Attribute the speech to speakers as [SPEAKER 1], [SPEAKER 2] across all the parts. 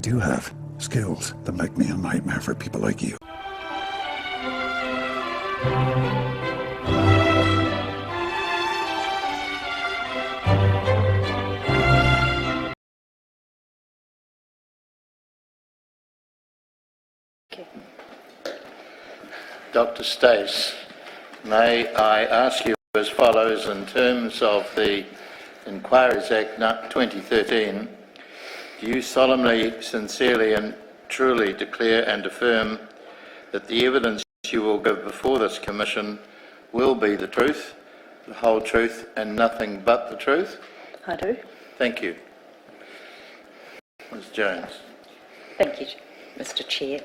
[SPEAKER 1] do have skills that make me a nightmare for people like you.
[SPEAKER 2] Dr. Stace, may I ask you as follows in terms of the Inquiries Act 2013, do you solemnly, sincerely and truly declare and affirm that the evidence you will give before this Commission will be the truth, the whole truth and nothing but the truth?
[SPEAKER 3] I do.
[SPEAKER 2] Thank you. Ms Jones.
[SPEAKER 4] Thank you, Mr Chair.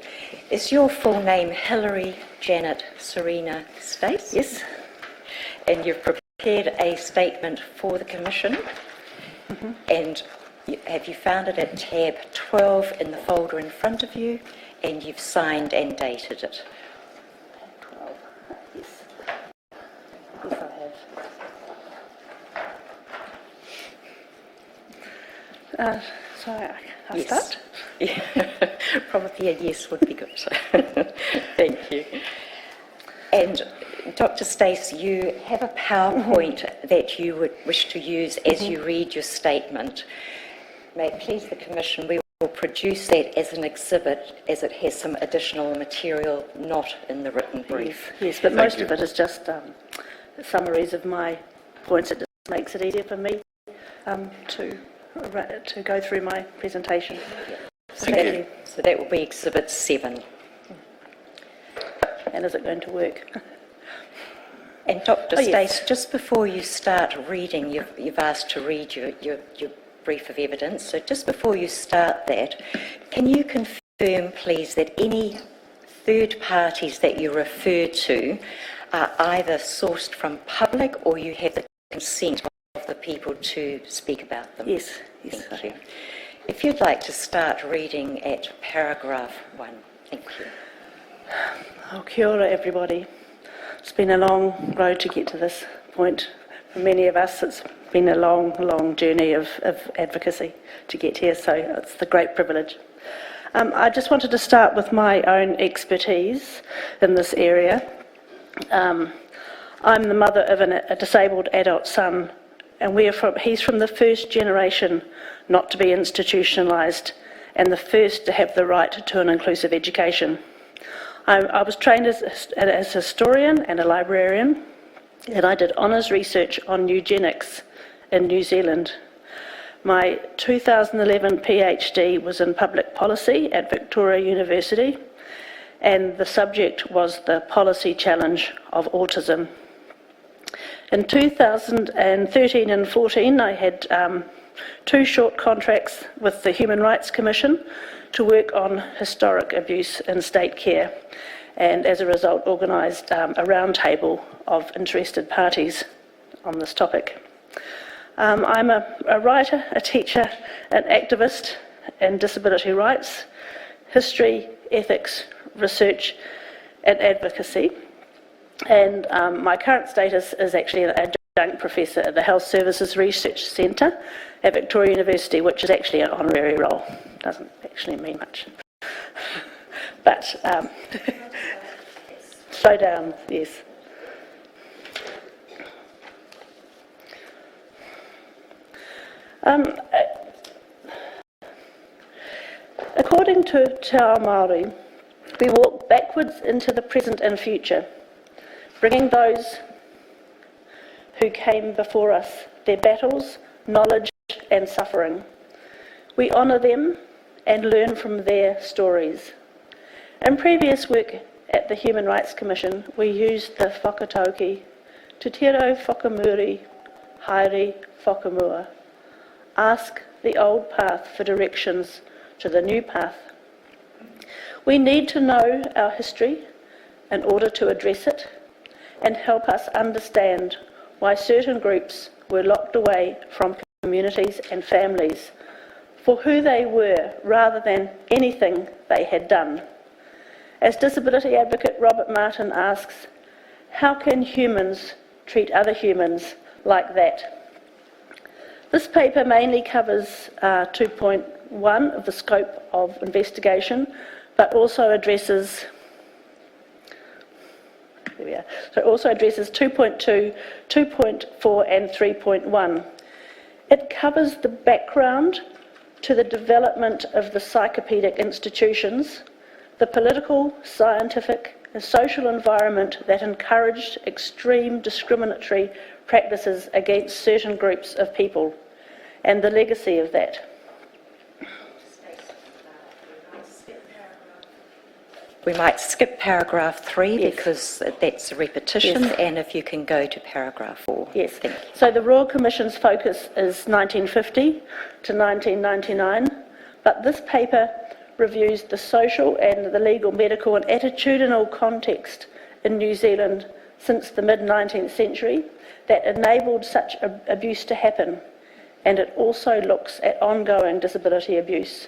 [SPEAKER 4] Is your full name Hilary Janet Serena Stace?
[SPEAKER 3] Yes.
[SPEAKER 4] And you've prepared a statement for the Commission? Mm-hmm. And have you found it at tab 12 in the folder in front of you? And you've signed and dated it?
[SPEAKER 3] 12, yes. Yes, I have. So I'll start?
[SPEAKER 4] Yeah. Probably a yes would be good. Thank you. And Dr. Stace, you have a PowerPoint that you would wish to use as you read your statement. May it please the Commission, we will produce that as an exhibit as it has some additional material not in the written brief.
[SPEAKER 3] Yes, but most of it is just summaries of my points. It just makes it easier for me to go through my presentation.
[SPEAKER 4] Yeah.
[SPEAKER 2] Thank you.
[SPEAKER 4] So that will be Exhibit 7.
[SPEAKER 3] And is it going to work?
[SPEAKER 4] And Dr. Stace, just before you start reading, you've asked to read your brief of evidence. So just before you start that, can you confirm, please, that any third parties that you refer to are either sourced from public or you have the consent of the people to speak about them?
[SPEAKER 3] Yes.
[SPEAKER 4] Thank you. If you'd like to start reading at paragraph 1. Thank you.
[SPEAKER 3] Oh, kia ora, everybody. It's been a long road to get to this point. For many of us, it's been a long, long journey of advocacy to get here, so it's the great privilege. I just wanted to start with my own expertise in this area. I'm the mother of a disabled adult son, and he's from the first generation not to be institutionalised and the first to have the right to an inclusive education. I was trained as a historian and a librarian, and I did honours research on eugenics in New Zealand. My 2011 PhD was in public policy at Victoria University, and the subject was the policy challenge of autism. In 2013 and 14, I had 2 short contracts with the Human Rights Commission to work on historic abuse in state care, and as a result organised a roundtable of interested parties on this topic. I'm a writer, a teacher, an activist in disability rights, history, ethics, research and advocacy, and my current status is actually an adjunct professor at the Health Services Research Centre at Victoria University, which is actually an honorary role. Doesn't actually mean much. But slow down, yes. According to Te Ao Māori, we walk backwards into the present and future, bringing those who came before us, their battles, knowledge and suffering. We honour them and learn from their stories. In previous work at the Human Rights Commission, we used the whakatauki, Te tiro whakamuri, haere whakamua. Ask the old path for directions to the new path. We need to know our history in order to address it and help us understand why certain groups were locked away from communities and families for who they were rather than anything they had done. As disability advocate Robert Martin asks, how can humans treat other humans like that? This paper mainly covers 2 1 of the scope of investigation, but also addresses 2.2, 2.4 and 3.1. It covers the background to the development of the psychopedic institutions, the political, scientific and social environment that encouraged extreme discriminatory practices against certain groups of people, and the legacy of that.
[SPEAKER 4] We might skip paragraph 3
[SPEAKER 3] Yes.
[SPEAKER 4] because that's a repetition,
[SPEAKER 3] Yes.
[SPEAKER 4] and if you can go to paragraph 4.
[SPEAKER 3] Yes.
[SPEAKER 4] Thank you.
[SPEAKER 3] So the Royal Commission's focus is 1950 to 1999, but this paper reviews the social and the legal, medical and attitudinal context in New Zealand since the mid-19th century that enabled such abuse to happen, and it also looks at ongoing disability abuse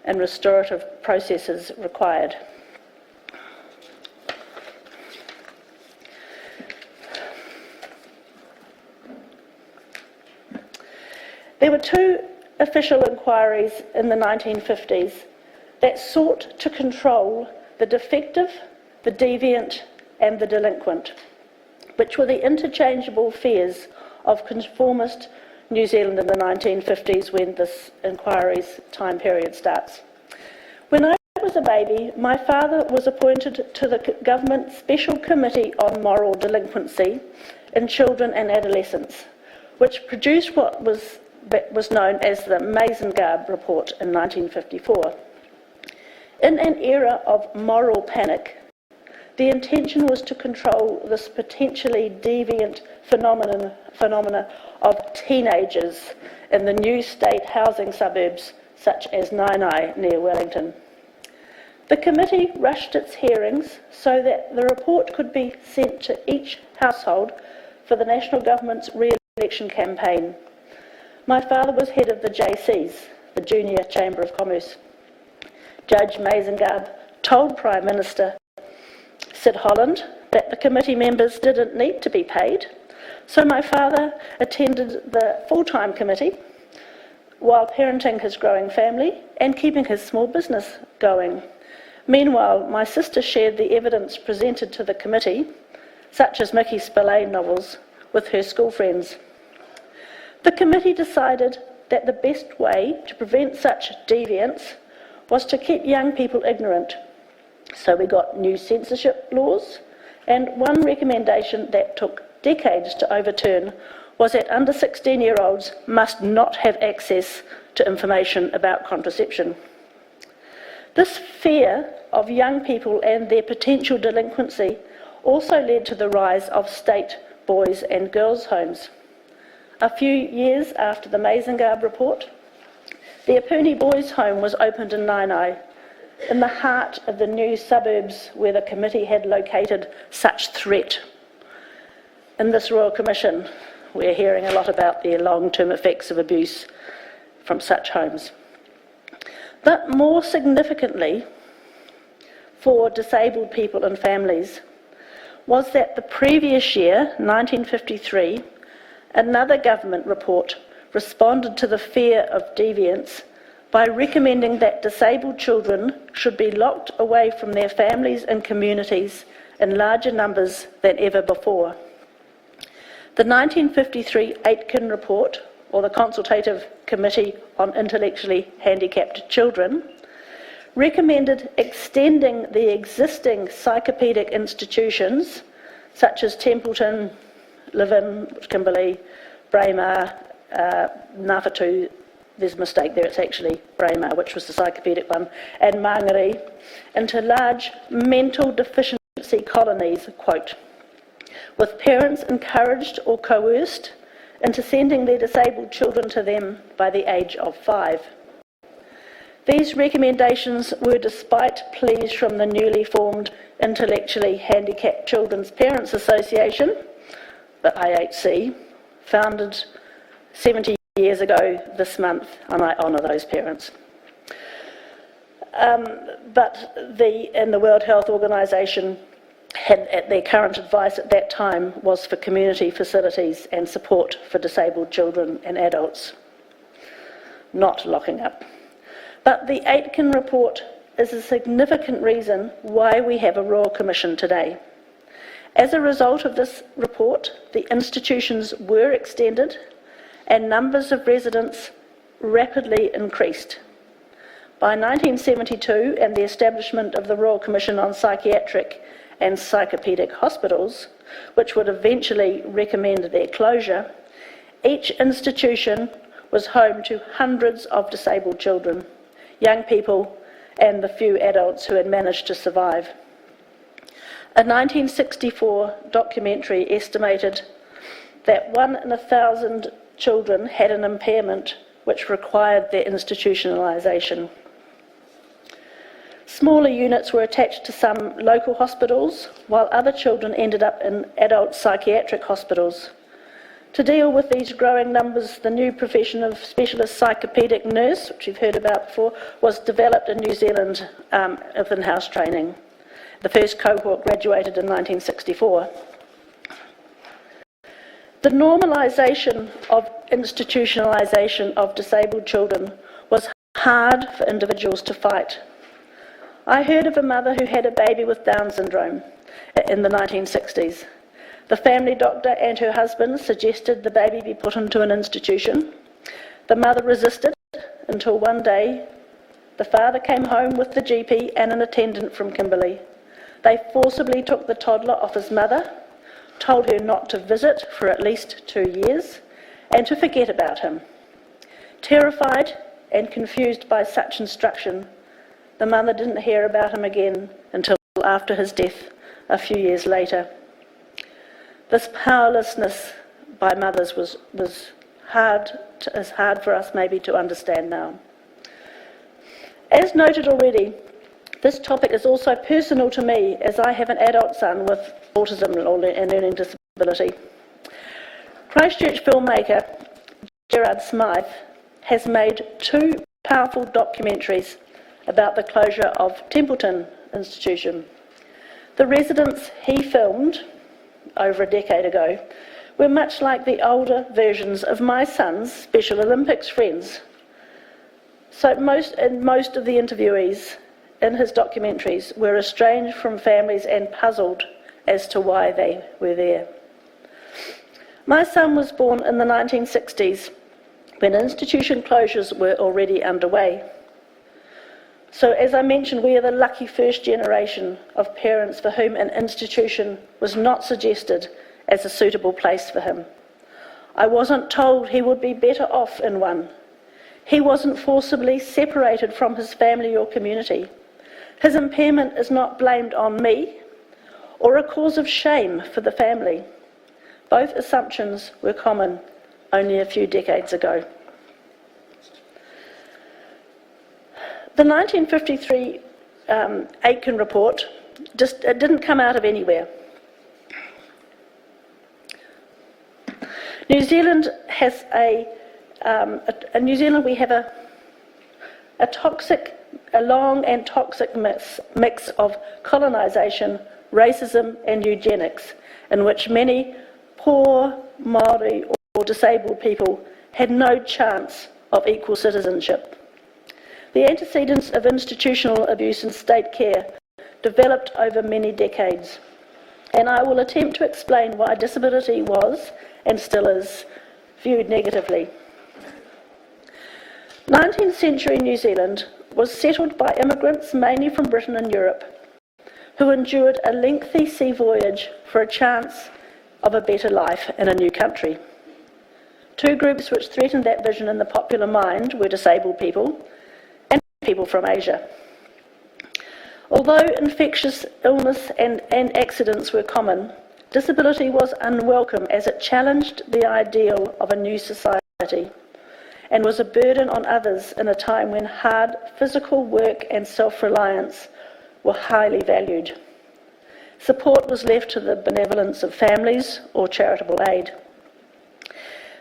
[SPEAKER 3] and restorative processes required. There were 2 official inquiries in the 1950s that sought to control the defective, the deviant and the delinquent, which were the interchangeable fears of conformist New Zealand in the 1950s when this inquiry's time period starts. When I was a baby, my father was appointed to the Government Special Committee on Moral Delinquency in Children and Adolescents, which produced what was known as the Mazengarb Report in 1954. In an era of moral panic, the intention was to control this potentially deviant phenomena of teenagers in the new state housing suburbs such as Nainai near Wellington. The committee rushed its hearings so that the report could be sent to each household for the National Government's re-election campaign. My father was head of the JCs, the Junior Chamber of Commerce. Judge Mazengarb told Prime Minister Sid Holland that the committee members didn't need to be paid, so my father attended the full-time committee while parenting his growing family and keeping his small business going. Meanwhile, my sister shared the evidence presented to the committee, such as Mickey Spillane novels, with her school friends. The committee decided that the best way to prevent such deviance was to keep young people ignorant. So we got new censorship laws, and one recommendation that took decades to overturn was that under 16-year-olds must not have access to information about contraception. This fear of young people and their potential delinquency also led to the rise of state boys and girls' homes. A few years after the Mazengarb report, the Apuni Boys' Home was opened in Nainai, in the heart of the new suburbs where the committee had located such threat. In this Royal Commission, we're hearing a lot about the long-term effects of abuse from such homes. But more significantly, for disabled people and families, was that the previous year, 1953, another government report responded to the fear of deviance by recommending that disabled children should be locked away from their families and communities in larger numbers than ever before. The 1953 Aitken Report, or the Consultative Committee on Intellectually Handicapped Children, recommended extending the existing psychopedic institutions, such as Templeton, Levin, Kimberley, Braemar, Ngāwhatu, there's a mistake there, it's actually Braemar, which was the psychopedic one, and Mangere, into large mental deficiency colonies, quote, with parents encouraged or coerced into sending their disabled children to them by the age of 5. These recommendations were despite pleas from the newly formed Intellectually Handicapped Children's Parents Association, the IHC, founded 70 years ago this month, and I honour those parents. But the World Health Organisation had, at their current advice at that time, was for community facilities and support for disabled children and adults, not locking up. But the Aitken report is a significant reason why we have a Royal Commission today. As a result of this report, the institutions were extended and numbers of residents rapidly increased. By 1972 and the establishment of the Royal Commission on Psychiatric and Psychopedic Hospitals, which would eventually recommend their closure, each institution was home to hundreds of disabled children, young people, and the few adults who had managed to survive. A 1964 documentary estimated that 1 in 1,000 children had an impairment which required their institutionalisation. Smaller units were attached to some local hospitals, while other children ended up in adult psychiatric hospitals. To deal with these growing numbers, the new profession of specialist psychopedic nurse, which you've heard about before, was developed in New Zealand with in-house training. The first cohort graduated in 1964. The normalisation of institutionalisation of disabled children was hard for individuals to fight. I heard of a mother who had a baby with Down syndrome in the 1960s. The family doctor and her husband suggested the baby be put into an institution. The mother resisted until one day the father came home with the GP and an attendant from Kimberley. They forcibly took the toddler off his mother, told her not to visit for at least 2 years, and to forget about him. Terrified and confused by such instruction, the mother didn't hear about him again until after his death a few years later. This powerlessness by mothers was hard for us maybe to understand now. As noted already, this topic is also personal to me as I have an adult son with autism and learning disability. Christchurch filmmaker Gerard Smythe has made 2 powerful documentaries about the closure of Templeton Institution. The residents he filmed over a decade ago were much like the older versions of my son's Special Olympics friends. So most of the interviewees in his documentaries were estranged from families and puzzled as to why they were there. My son was born in the 1960s when institution closures were already underway. So as I mentioned, we are the lucky first generation of parents for whom an institution was not suggested as a suitable place for him. I wasn't told he would be better off in one. He wasn't forcibly separated from his family or community. His impairment is not blamed on me or a cause of shame for the family. Both assumptions were common only a few decades ago. The 1953 Aitken report it didn't come out of anywhere. New Zealand has in New Zealand we have a long and toxic mix of colonisation, racism and eugenics, in which many poor, Māori or disabled people had no chance of equal citizenship. The antecedents of institutional abuse and state care developed over many decades, and I will attempt to explain why disability was, and still is, viewed negatively. 19th century New Zealand was settled by immigrants mainly from Britain and Europe, who endured a lengthy sea voyage for a chance of a better life in a new country. 2 groups which threatened that vision in the popular mind were disabled people and people from Asia. Although infectious illness and accidents were common, disability was unwelcome as it challenged the ideal of a new society and was a burden on others in a time when hard physical work and self-reliance were highly valued. Support was left to the benevolence of families or charitable aid.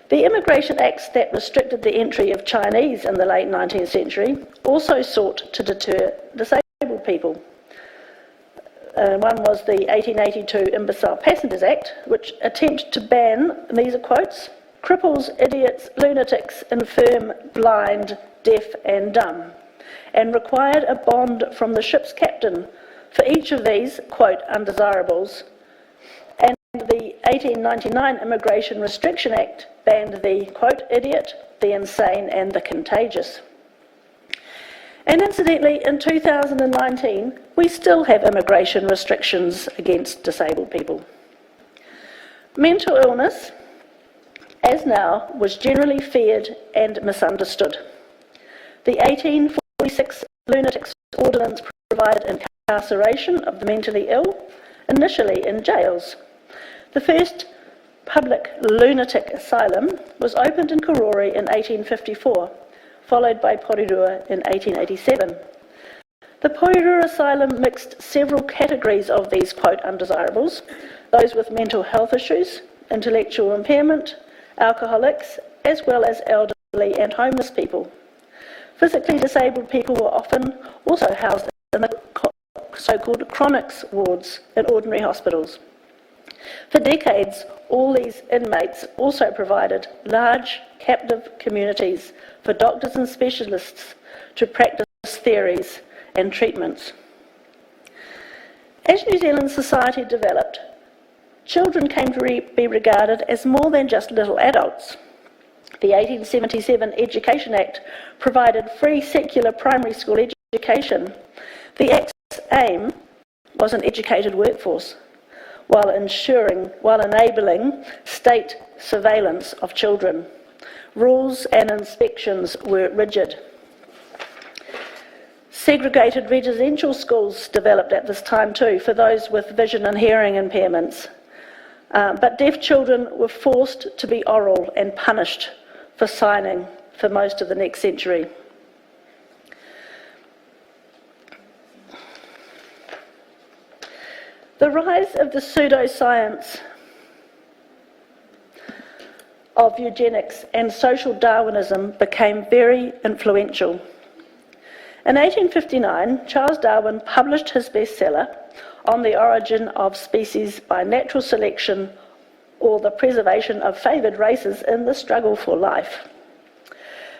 [SPEAKER 3] The Immigration Acts that restricted the entry of Chinese in the late 19th century also sought to deter disabled people. One was the 1882 Imbecile Passengers Act, which attempted to ban, and these are quotes, cripples, idiots, lunatics, infirm, blind, deaf and dumb, and required a bond from the ship's captain for each of these, quote, undesirables. And the 1899 Immigration Restriction Act banned the, quote, idiot, the insane and the contagious. And incidentally, in 2019, we still have immigration restrictions against disabled people. Mental illness, as now, was generally feared and misunderstood. The 1846 Lunatics Ordinance provided incarceration of the mentally ill, initially in jails. The first public lunatic asylum was opened in Karori in 1854, followed by Porirua in 1887. The Porirua asylum mixed several categories of these, quote, undesirables, those with mental health issues, intellectual impairment, alcoholics, as well as elderly and homeless people. Physically disabled people were often also housed in the so-called chronics wards in ordinary hospitals. For decades, all these inmates also provided large captive communities for doctors and specialists to practice theories and treatments. As New Zealand society developed, children came to be regarded as more than just little adults. The 1877 Education Act provided free secular primary school education. The Act's aim was an educated workforce, while enabling state surveillance of children. Rules and inspections were rigid. Segregated residential schools developed at this time too for those with vision and hearing impairments. But deaf children were forced to be oral and punished for signing for most of the next century. The rise of the pseudoscience of eugenics and social Darwinism became very influential. In 1859, Charles Darwin published his bestseller, On the Origin of Species by Natural Selection or the Preservation of Favoured Races in the Struggle for Life.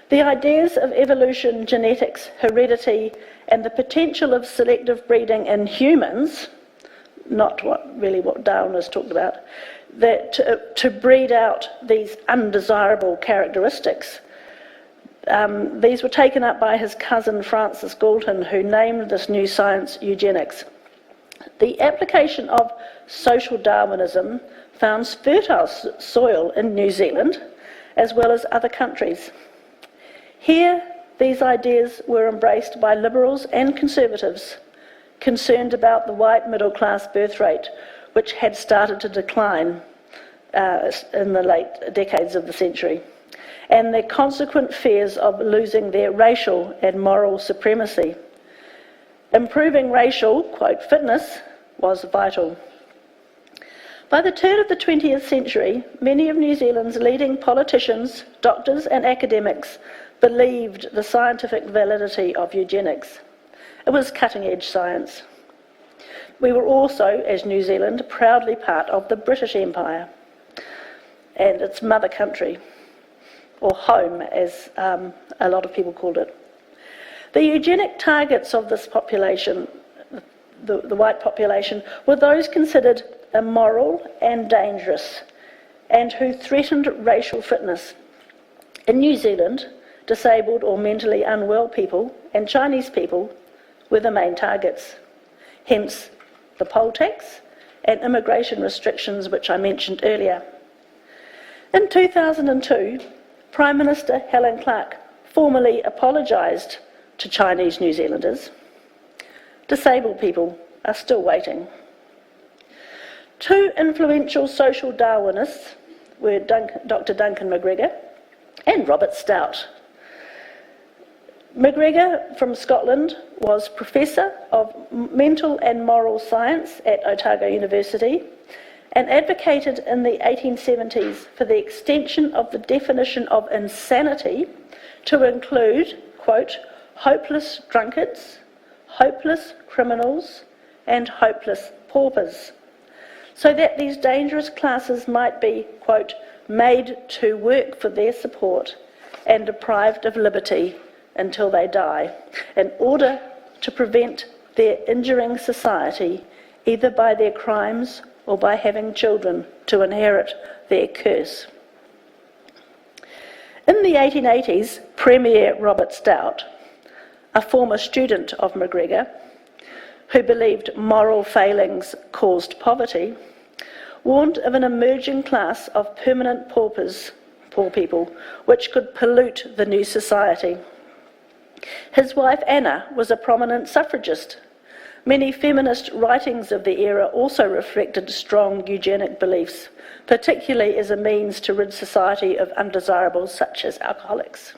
[SPEAKER 3] The ideas of evolution, genetics, heredity, and the potential of selective breeding in humans, not what Darwin has talked about, that to breed out these undesirable characteristics. These were taken up by his cousin Francis Galton, who named this new science eugenics. The application of social Darwinism found fertile soil in New Zealand, as well as other countries. Here, these ideas were embraced by liberals and conservatives, concerned about the white middle-class birth rate, which had started to decline in the late decades of the century, and their consequent fears of losing their racial and moral supremacy. Improving racial, quote, fitness was vital. By the turn of the 20th century, many of New Zealand's leading politicians, doctors and academics believed the scientific validity of eugenics. It was cutting-edge science. We were also, as New Zealand, proudly part of the British Empire and its mother country, or home, as a lot of people called it. The eugenic targets of this population, the white population, were those considered immoral and dangerous, and who threatened racial fitness. In New Zealand, disabled or mentally unwell people and Chinese people were the main targets. Hence, the poll tax and immigration restrictions, which I mentioned earlier. In 2002, Prime Minister Helen Clark formally apologised to Chinese New Zealanders. Disabled people are still waiting. Two influential social Darwinists were Dr. Duncan McGregor and Robert Stout. McGregor from Scotland was Professor of Mental and Moral Science at Otago University and advocated in the 1870s for the extension of the definition of insanity to include, quote, hopeless drunkards, hopeless criminals, and hopeless paupers, so that these dangerous classes might be, quote, made to work for their support and deprived of liberty until they die, in order to prevent their injuring society either by their crimes or by having children to inherit their curse. In the 1880s, Premier Robert Stout, a former student of McGregor, who believed moral failings caused poverty, warned of an emerging class of permanent paupers, poor people, which could pollute the new society. His wife Anna was a prominent suffragist. Many feminist writings of the era also reflected strong eugenic beliefs, particularly as a means to rid society of undesirables such as alcoholics.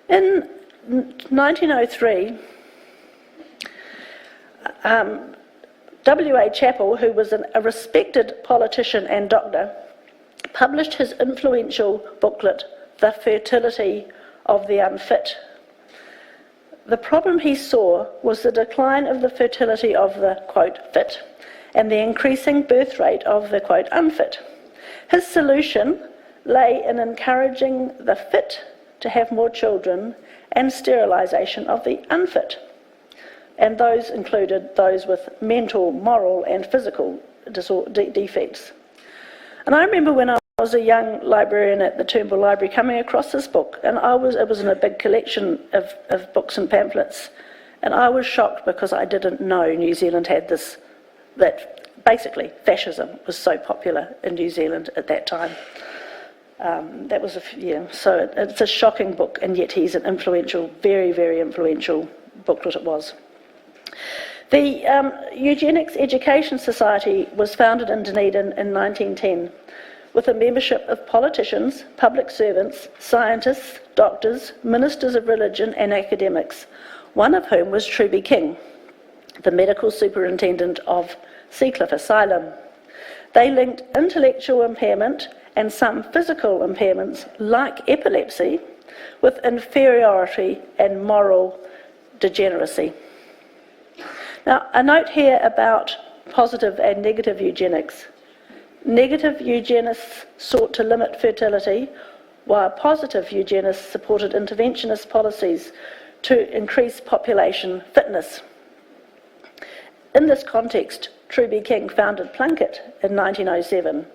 [SPEAKER 3] In 1903, W.A. Chappell, who was a respected politician and doctor, published his influential booklet, The Fertility of the Unfit. The problem he saw was the decline of the fertility of the, quote, fit, and the increasing birth rate of the, quote, unfit. His solution lay in encouraging the fit to have more children and sterilisation of the unfit. And those included those with mental, moral and physical defects. And I remember when I was a young librarian at the Turnbull Library coming across this book, and it was in a big collection of books and pamphlets, and I was shocked because I didn't know New Zealand had this, that basically fascism was so popular in New Zealand at that time. So it's a shocking book, and yet he's an influential, very, very influential booklet it was. The Eugenics Education Society was founded in Dunedin in 1910 with a membership of politicians, public servants, scientists, doctors, ministers of religion and academics, one of whom was Truby King, the medical superintendent of Seacliff Asylum. They linked intellectual impairment and some physical impairments like epilepsy with inferiority and moral degeneracy. Now, a note here about positive and negative eugenics. Negative eugenists sought to limit fertility, while positive eugenists supported interventionist policies to increase population fitness. In this context, Truby King founded Plunkett in 1907.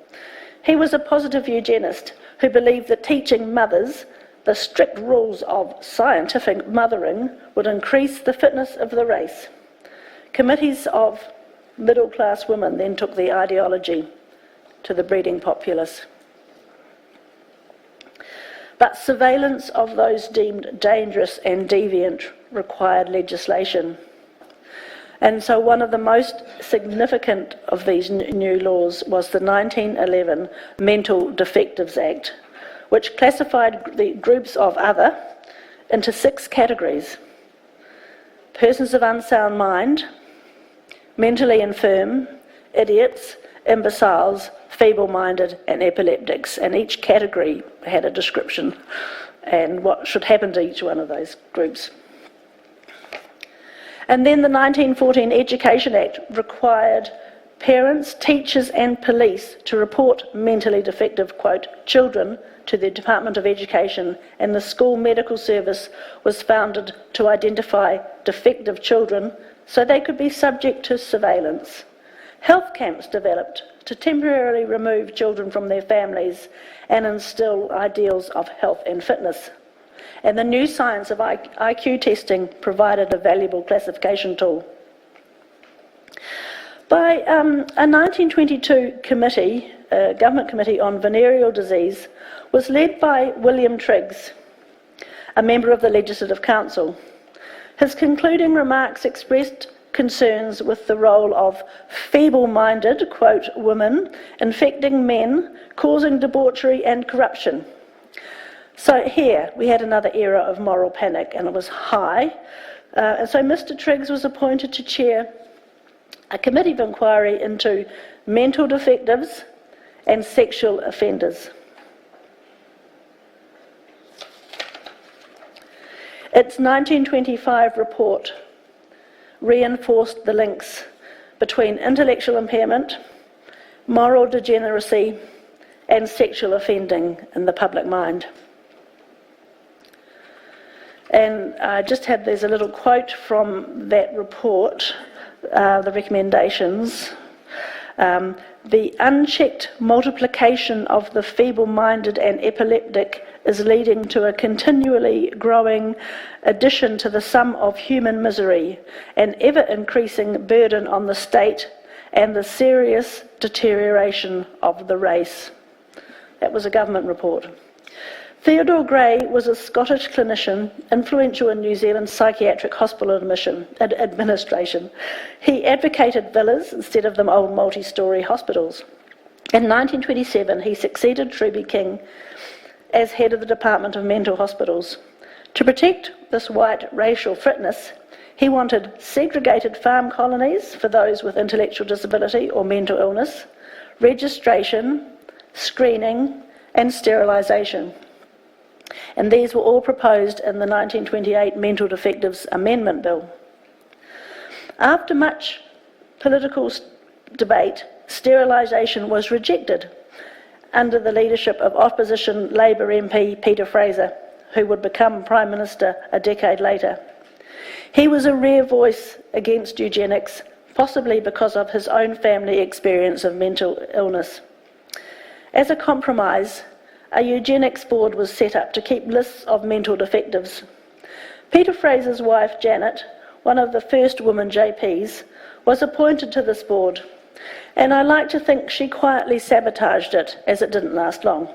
[SPEAKER 3] He was a positive eugenist who believed that teaching mothers the strict rules of scientific mothering would increase the fitness of the race. Committees of middle-class women then took the ideology to the breeding populace. But surveillance of those deemed dangerous and deviant required legislation. And so one of the most significant of these new laws was the 1911 Mental Defectives Act, which classified the groups of other into 6 categories: persons of unsound mind, mentally infirm, idiots, imbeciles, feeble-minded and epileptics, and each category had a description and what should happen to each one of those groups. And then the 1914 Education Act required parents, teachers and police to report mentally defective, quote, children to the Department of Education, and the school medical service was founded to identify defective children so they could be subject to surveillance. Health camps developed to temporarily remove children from their families and instill ideals of health and fitness. And the new science of IQ testing provided a valuable classification tool. By a 1922 committee, government committee on venereal disease, was led by William Triggs, a member of the Legislative Council. His concluding remarks expressed concerns with the role of feeble-minded, quote, women infecting men, causing debauchery and corruption. So here we had another era of moral panic, and it was high. And so Mr. Triggs was appointed to chair a committee of inquiry into mental defectives and sexual offenders. Its 1925 report reinforced the links between intellectual impairment, moral degeneracy, and sexual offending in the public mind. And there's a little quote from that report, the recommendations. The unchecked multiplication of the feeble-minded and epileptic is leading to a continually growing addition to the sum of human misery, an ever-increasing burden on the state, and the serious deterioration of the race. That was a government report. Theodore Gray was a Scottish clinician, influential in New Zealand's psychiatric hospital administration. He advocated villas instead of the old multi-storey hospitals. In 1927, he succeeded Truby King as head of the Department of Mental Hospitals. To protect this white racial fitness, he wanted segregated farm colonies for those with intellectual disability or mental illness, registration, screening, and sterilisation. And these were all proposed in the 1928 Mental Defectives Amendment Bill. After much political debate, sterilisation was rejected under the leadership of opposition Labour MP Peter Fraser, who would become Prime Minister a decade later. He was a rare voice against eugenics, possibly because of his own family experience of mental illness. As a compromise, a eugenics board was set up to keep lists of mental defectives. Peter Fraser's wife, Janet, one of the first women JPs, was appointed to this board, and I like to think she quietly sabotaged it, as it didn't last long.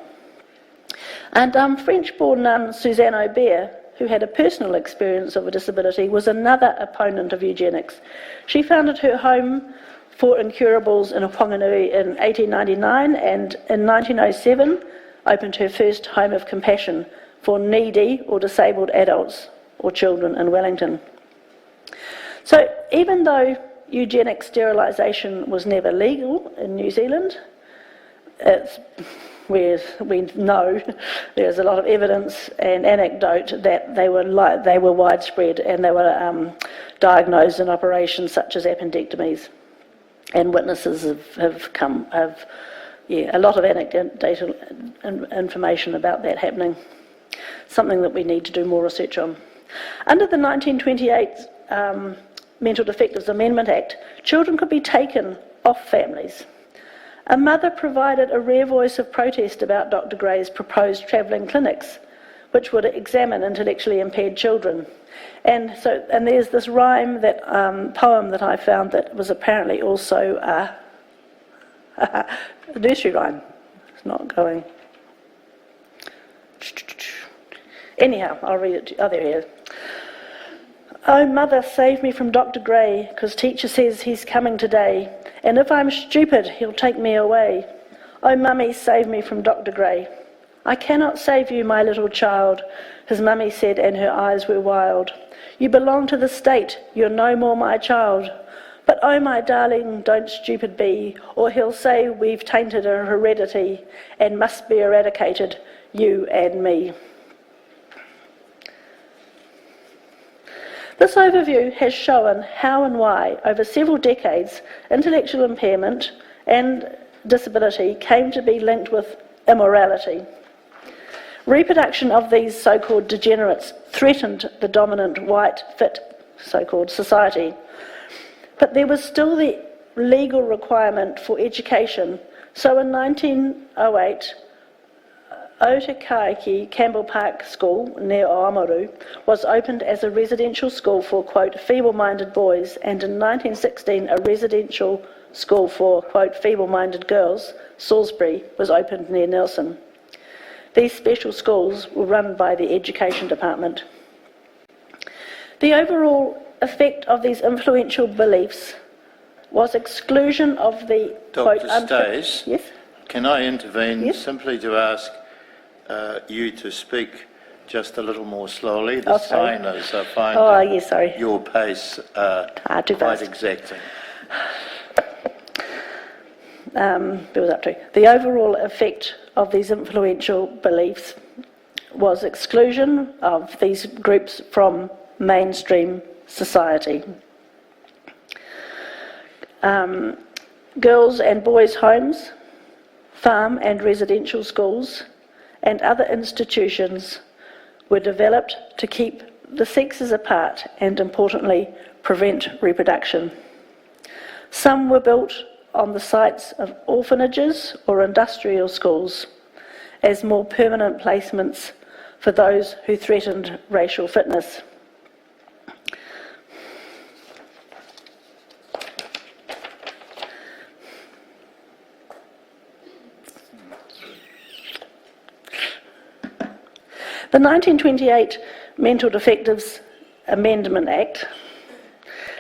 [SPEAKER 3] And French-born nun Suzanne Aubert, who had a personal experience of a disability, was another opponent of eugenics. She founded her home for incurables in Whanganui in 1899, and in 1907 opened her first home of compassion for needy or disabled adults or children in Wellington. So even though eugenic sterilisation was never legal in New Zealand, it's where we know there's a lot of evidence and anecdote that they were widespread, and they were diagnosed in operations such as appendectomies. And witnesses have a lot of anecdotal information about that happening. Something that we need to do more research on. Under the 1928 Mental Defectives Amendment Act, children could be taken off families. A mother provided a rare voice of protest about Dr. Gray's proposed travelling clinics, which would examine intellectually impaired children. And there's this poem that I found that was apparently also a nursery rhyme. It's not going. Anyhow, I'll read it. Oh, there he is. Oh, mother, save me from Dr. Gray, 'cause teacher says he's coming today, and if I'm stupid, he'll take me away. Oh, mummy, save me from Dr. Gray. I cannot save you, my little child, his mummy said, and her eyes were wild. You belong to the state, you're no more my child. But oh, my darling, don't stupid be, or he'll say we've tainted a heredity and must be eradicated, you and me. This overview has shown how and why, over several decades, intellectual impairment and disability came to be linked with immorality. Reproduction of these so-called degenerates threatened the dominant white, fit, so-called society. But there was still the legal requirement for education. So in 1908, Aotearoa Campbell Park School near Oamaru was opened as a residential school for, quote, feeble-minded boys, and in 1916 a residential school for, quote, feeble-minded girls, Salisbury, was opened near Nelson. These special schools were run by the Education Department. The overall effect of these influential beliefs was exclusion of the, quote,
[SPEAKER 2] Dr. Stace,
[SPEAKER 3] yes?
[SPEAKER 2] Can I intervene
[SPEAKER 3] Yes?
[SPEAKER 2] simply to ask you to speak just a little more slowly? The
[SPEAKER 3] Oh, sorry.
[SPEAKER 2] signers are finding
[SPEAKER 3] Oh, yes, sorry.
[SPEAKER 2] your pace
[SPEAKER 3] Too
[SPEAKER 2] quite
[SPEAKER 3] fast.
[SPEAKER 2] exacting.
[SPEAKER 3] Build up to. The overall effect of these influential beliefs was exclusion of these groups from mainstream society. Girls' and boys' homes, farm and residential schools, and other institutions were developed to keep the sexes apart and, importantly, prevent reproduction. Some were built on the sites of orphanages or industrial schools as more permanent placements for those who threatened racial fitness. The 1928 Mental Defectives Amendment Act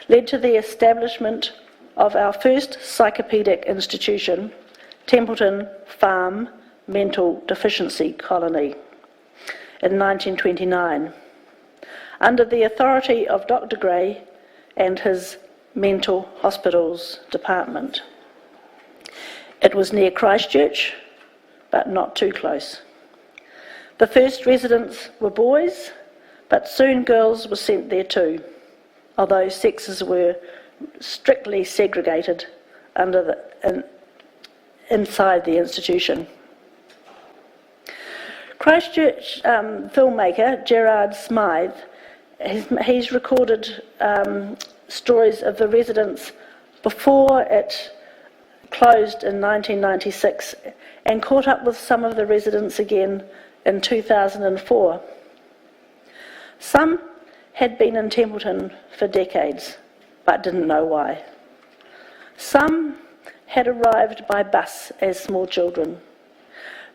[SPEAKER 3] led to the establishment of our first psychopaedic institution, Templeton Farm Mental Deficiency Colony, in 1929, under the authority of Dr. Gray and his Mental Hospitals Department. It was near Christchurch, but not too close. The first residents were boys, but soon girls were sent there too, although sexes were strictly segregated inside the institution. Christchurch filmmaker Gerard Smythe, he's recorded stories of the residents before it closed in 1996 and caught up with some of the residents again in 2004. Some had been in Templeton for decades, but didn't know why. Some had arrived by bus as small children.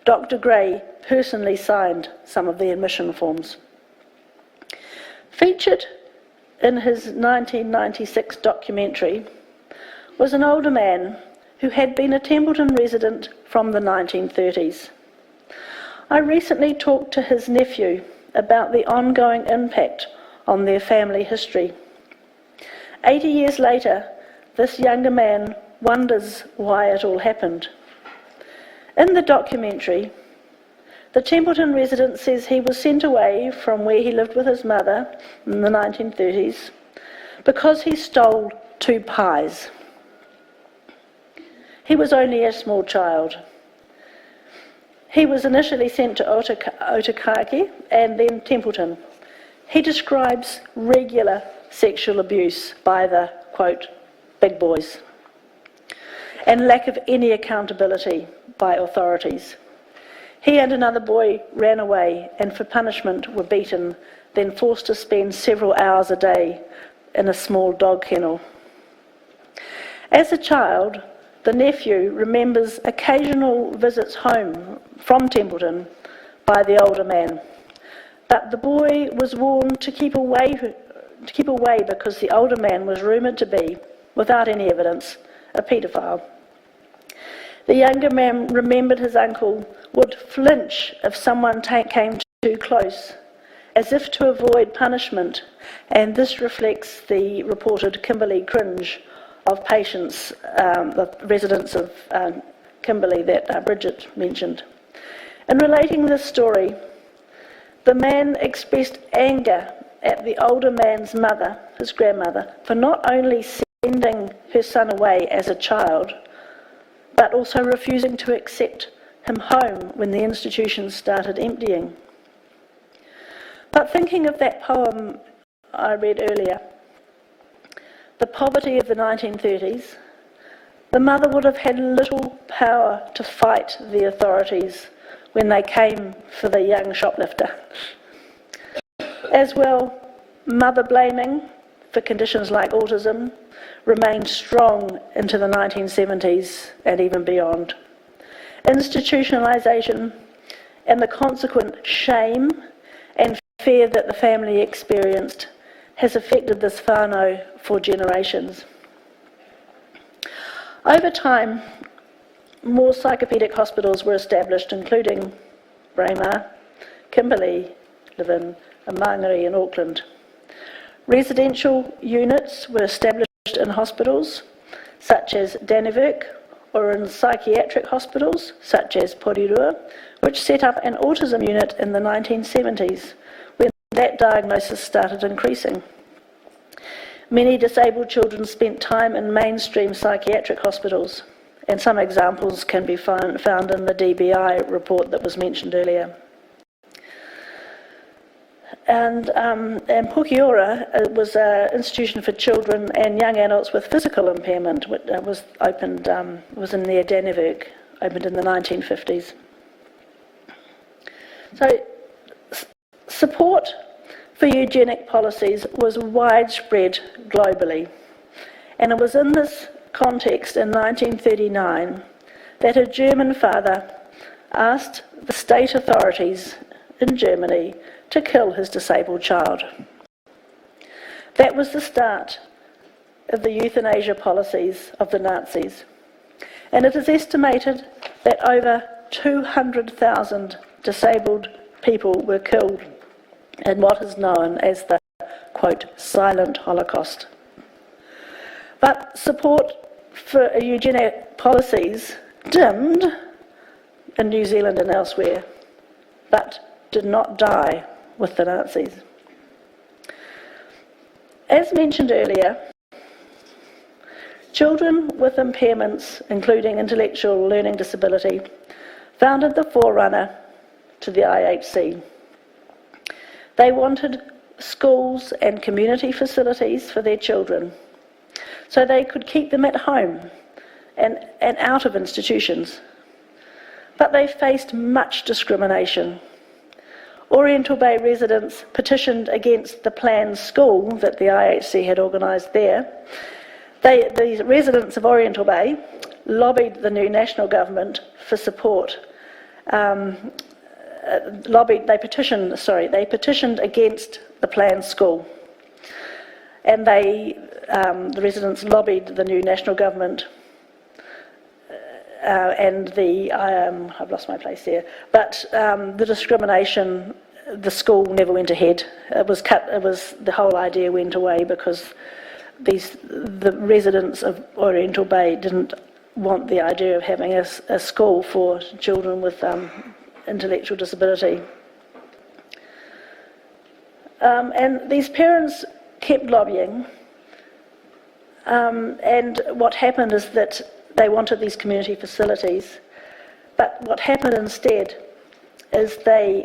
[SPEAKER 3] Dr. Gray personally signed some of the admission forms. Featured in his 1996 documentary was an older man who had been a Templeton resident from the 1930s. I recently talked to his nephew about the ongoing impact on their family history. 80 years later, this younger man wonders why it all happened. In the documentary, the Templeton resident says he was sent away from where he lived with his mother in the 1930s because he stole 2 pies. He was only a small child. He was initially sent to Aotearoa and then Templeton. He describes regular sexual abuse by the, quote, big boys, and lack of any accountability by authorities. He and another boy ran away and for punishment were beaten, then forced to spend several hours a day in a small dog kennel. As a child, the nephew remembers occasional visits home from Templeton by the older man, but the boy was warned to keep away because the older man was rumoured to be, without any evidence, a paedophile. The younger man remembered his uncle would flinch if someone came too close, as if to avoid punishment, and this reflects the reported Kimberley cringe of patients, the residents of Kimberley that Bridget mentioned. In relating this story, the man expressed anger at the older man's mother, his grandmother, for not only sending her son away as a child, but also refusing to accept him home when the institution started emptying. But thinking of that poem I read earlier, the poverty of the 1930s, the mother would have had little power to fight the authorities when they came for the young shoplifter. As well, mother blaming for conditions like autism remained strong into the 1970s and even beyond. Institutionalisation and the consequent shame and fear that the family experienced has affected this whānau for generations. Over time, more psychopaedic hospitals were established, including Braemar, Kimberley, Levin, and Mangere in Auckland. Residential units were established in hospitals, such as Dannevirke, or in psychiatric hospitals, such as Porirua, which set up an autism unit in the 1970s, when that diagnosis started increasing. Many disabled children spent time in mainstream psychiatric hospitals, and some examples can be found in the DBI report that was mentioned earlier. Pukeora was an institution for children and young adults with physical impairment, which was opened, was in near Dannevirke, opened in the 1950s. So, support for eugenic policies was widespread globally, and it was in this context in 1939 that a German father asked the state authorities in Germany to kill his disabled child. That was the start of the euthanasia policies of the Nazis, and it is estimated that over 200,000 disabled people were killed in what is known as the, quote, silent Holocaust. But support for eugenic policies dimmed in New Zealand and elsewhere, but did not die with the Nazis. As mentioned earlier, children with impairments, including intellectual learning disability, founded the forerunner to the IHC. They wanted schools and community facilities for their children so they could keep them at home and out of institutions. But they faced much discrimination. Oriental Bay residents petitioned against the planned school that the IHC had organised there. The residents of Oriental Bay lobbied the new national government for support. They petitioned against the planned school, and the residents lobbied the new national government. I've lost my place here, but the discrimination, the school never went ahead. The whole idea went away because the residents of Oriental Bay didn't want the idea of having a school for children with intellectual disability. And these parents kept lobbying, and what happened is that they wanted these community facilities, but what happened instead is they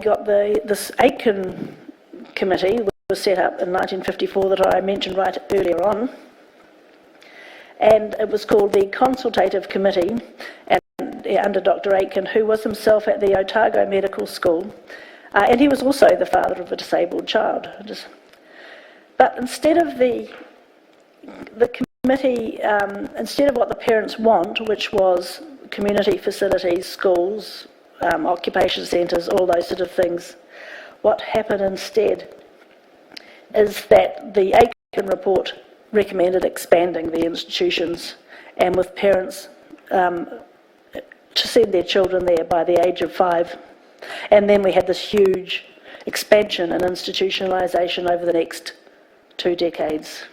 [SPEAKER 3] got this Aitken committee, which was set up in 1954 that I mentioned right earlier on, and it was called the Consultative Committee, and under Dr. Aitken, who was himself at the Otago Medical School, and he was also the father of a disabled child. But instead of the committee, instead of what the parents want, which was community facilities, schools, occupation centres, all those sort of things, what happened instead is that the Aitken report recommended expanding the institutions and with parents to send their children there by the age of 5. And then we had this huge expansion and institutionalisation over the next 2 decades.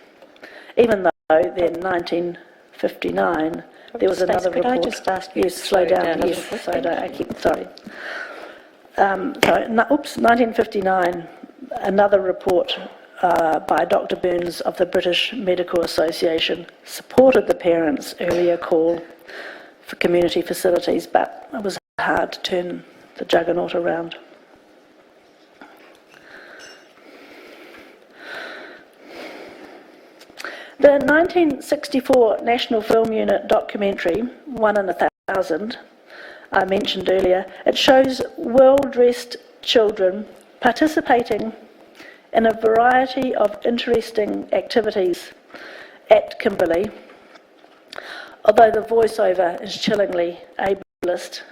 [SPEAKER 3] Even though then 1959 there was another report.
[SPEAKER 4] Could I just ask you
[SPEAKER 3] to slow down? Yes, sorry. 1959, another report by Dr. Burns of the British Medical Association supported the parents' earlier call for community facilities, but it was hard to turn the juggernaut around. The 1964 National Film Unit documentary, 1 in 1,000, I mentioned earlier, it shows well-dressed children participating in a variety of interesting activities at Kimberley, although the voiceover is chillingly ableist.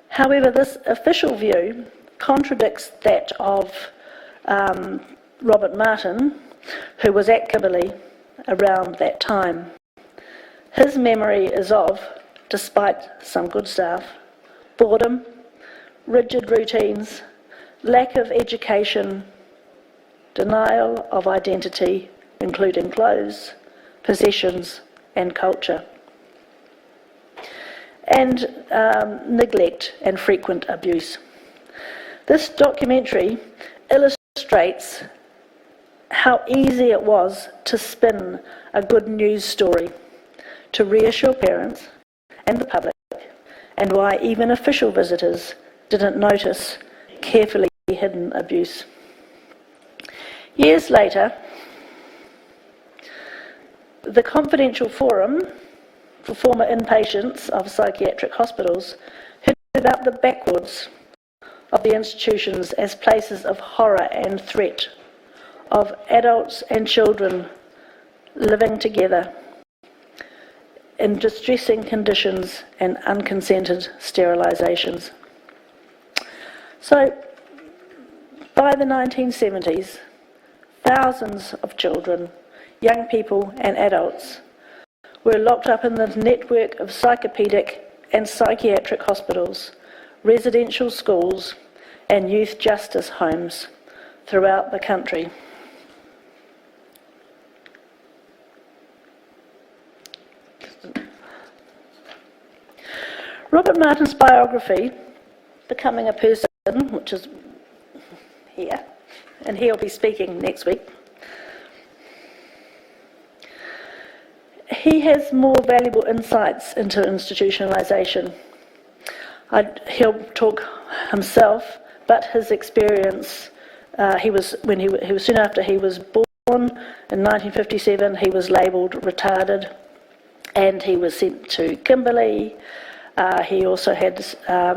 [SPEAKER 3] However, this official view contradicts that of Robert Martin, who was at Kimberley around that time. His memory is of, despite some good staff, boredom, rigid routines, lack of education, denial of identity, including clothes, possessions, and culture, and neglect and frequent abuse. This documentary illustrates how easy it was to spin a good news story to reassure parents and the public, and why even official visitors didn't notice carefully hidden abuse. Years later, the Confidential Forum for former inpatients of psychiatric hospitals heard about the backwoods of the institutions as places of horror and threat, of adults and children living together in distressing conditions and unconsented sterilisations. So, by the 1970s, thousands of children, young people and adults were locked up in the network of psychopedic and psychiatric hospitals, residential schools and youth justice homes throughout the country. Robert Martin's biography, Becoming a Person, which is here, and he'll be speaking next week, he has more valuable insights into institutionalisation. He'll talk himself, but his experience, he was soon after he was born in 1957, he was labelled retarded, and he was sent to Kimberley. He also had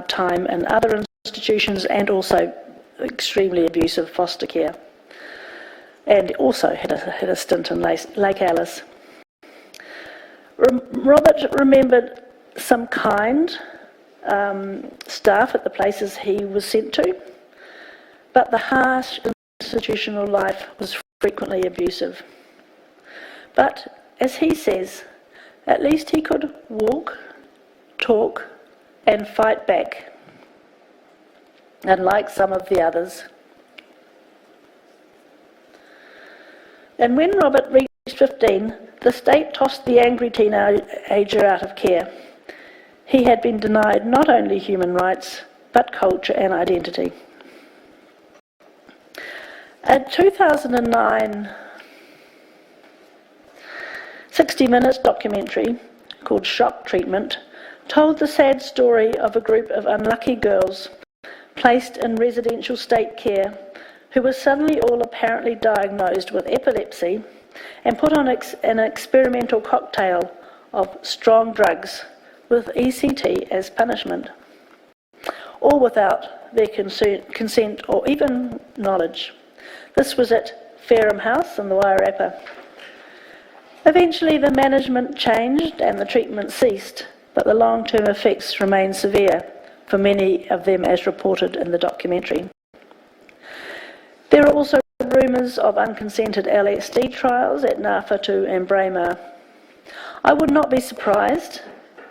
[SPEAKER 3] time in other institutions and also extremely abusive foster care, and also had a stint in Lake Alice. Robert remembered some kind staff at the places he was sent to, but the harsh institutional life was frequently abusive. But, as he says, at least he could walk, talk and fight back, unlike some of the others. And when Robert reached 15, the state tossed the angry teenager out of care. He had been denied not only human rights, but culture and identity. A 2009 60 Minutes documentary called Shock Treatment told the sad story of a group of unlucky girls placed in residential state care who were suddenly all apparently diagnosed with epilepsy and put on an experimental cocktail of strong drugs with ECT as punishment, all without their consent or even knowledge. This was at Fareham House in the Wairarapa. Eventually the management changed and the treatment ceased, but the long-term effects remain severe for many of them, as reported in the documentary. There are also rumours of unconsented LSD trials at Ngāwhatu and Braemar. I would not be surprised,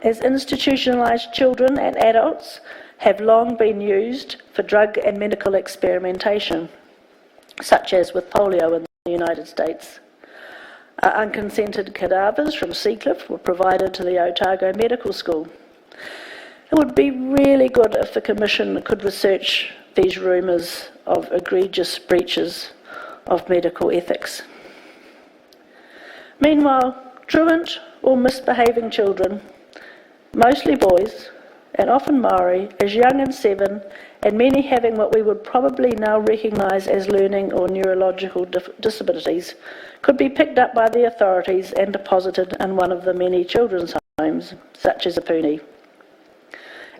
[SPEAKER 3] as institutionalised children and adults have long been used for drug and medical experimentation, such as with polio in the United States. Unconsented cadavers from Seacliff were provided to the Otago Medical School. It would be really good if the Commission could research these rumours of egregious breaches of medical ethics. Meanwhile, truant or misbehaving children, mostly boys, and often Maori, as young as 7, and many having what we would probably now recognise as learning or neurological disabilities, could be picked up by the authorities and deposited in one of the many children's homes, such as Apuni.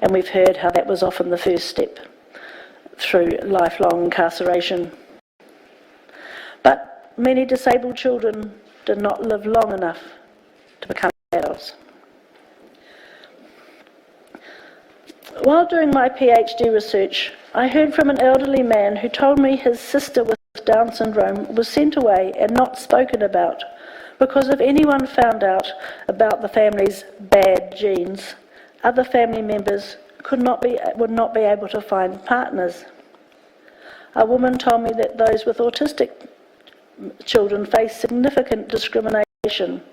[SPEAKER 3] And we've heard how that was often the first step through lifelong incarceration. But many disabled children did not live long enough to become adults. While doing my PhD research, I heard from an elderly man who told me his sister with Down syndrome was sent away and not spoken about because if anyone found out about the family's bad genes, other family members would not be able to find partners. A woman told me that those with autistic children face significant discrimination,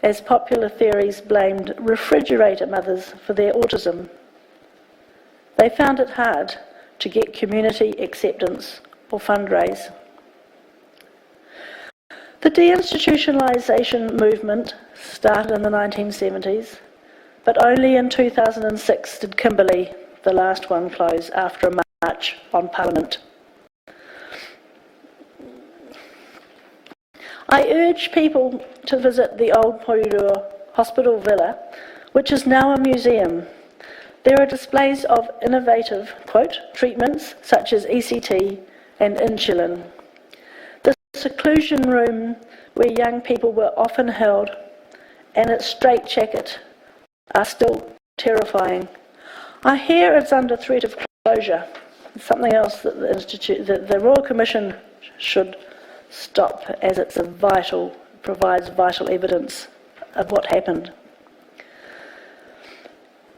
[SPEAKER 3] as popular theories blamed refrigerator mothers for their autism. They found it hard to get community acceptance or fundraise. The deinstitutionalisation movement started in the 1970s, but only in 2006 did Kimberley, the last one, close after a March on Parliament. I urge people to visit the old Aotearoa Hospital Villa, which is now a museum. There are displays of innovative, quote, treatments such as ECT and insulin. The seclusion room where young people were often held and its straitjacket are still terrifying. I hear it's under threat of closure. It's something else that the Royal Commission should stop, as it's provides vital evidence of what happened.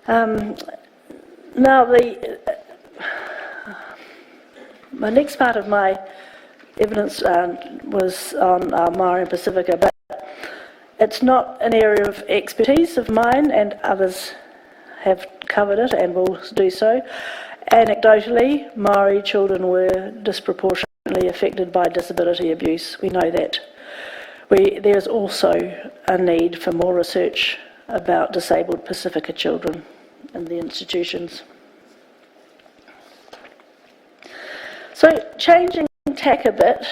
[SPEAKER 3] Now, my next part of my evidence was on Maori and Pacifica, but it's not an area of expertise of mine, and others have covered it and will do so. Anecdotally, Maori children were disproportionately affected by disability abuse. We know that. There's also a need for more research about disabled Pacifica children in the institutions. So, changing tack a bit,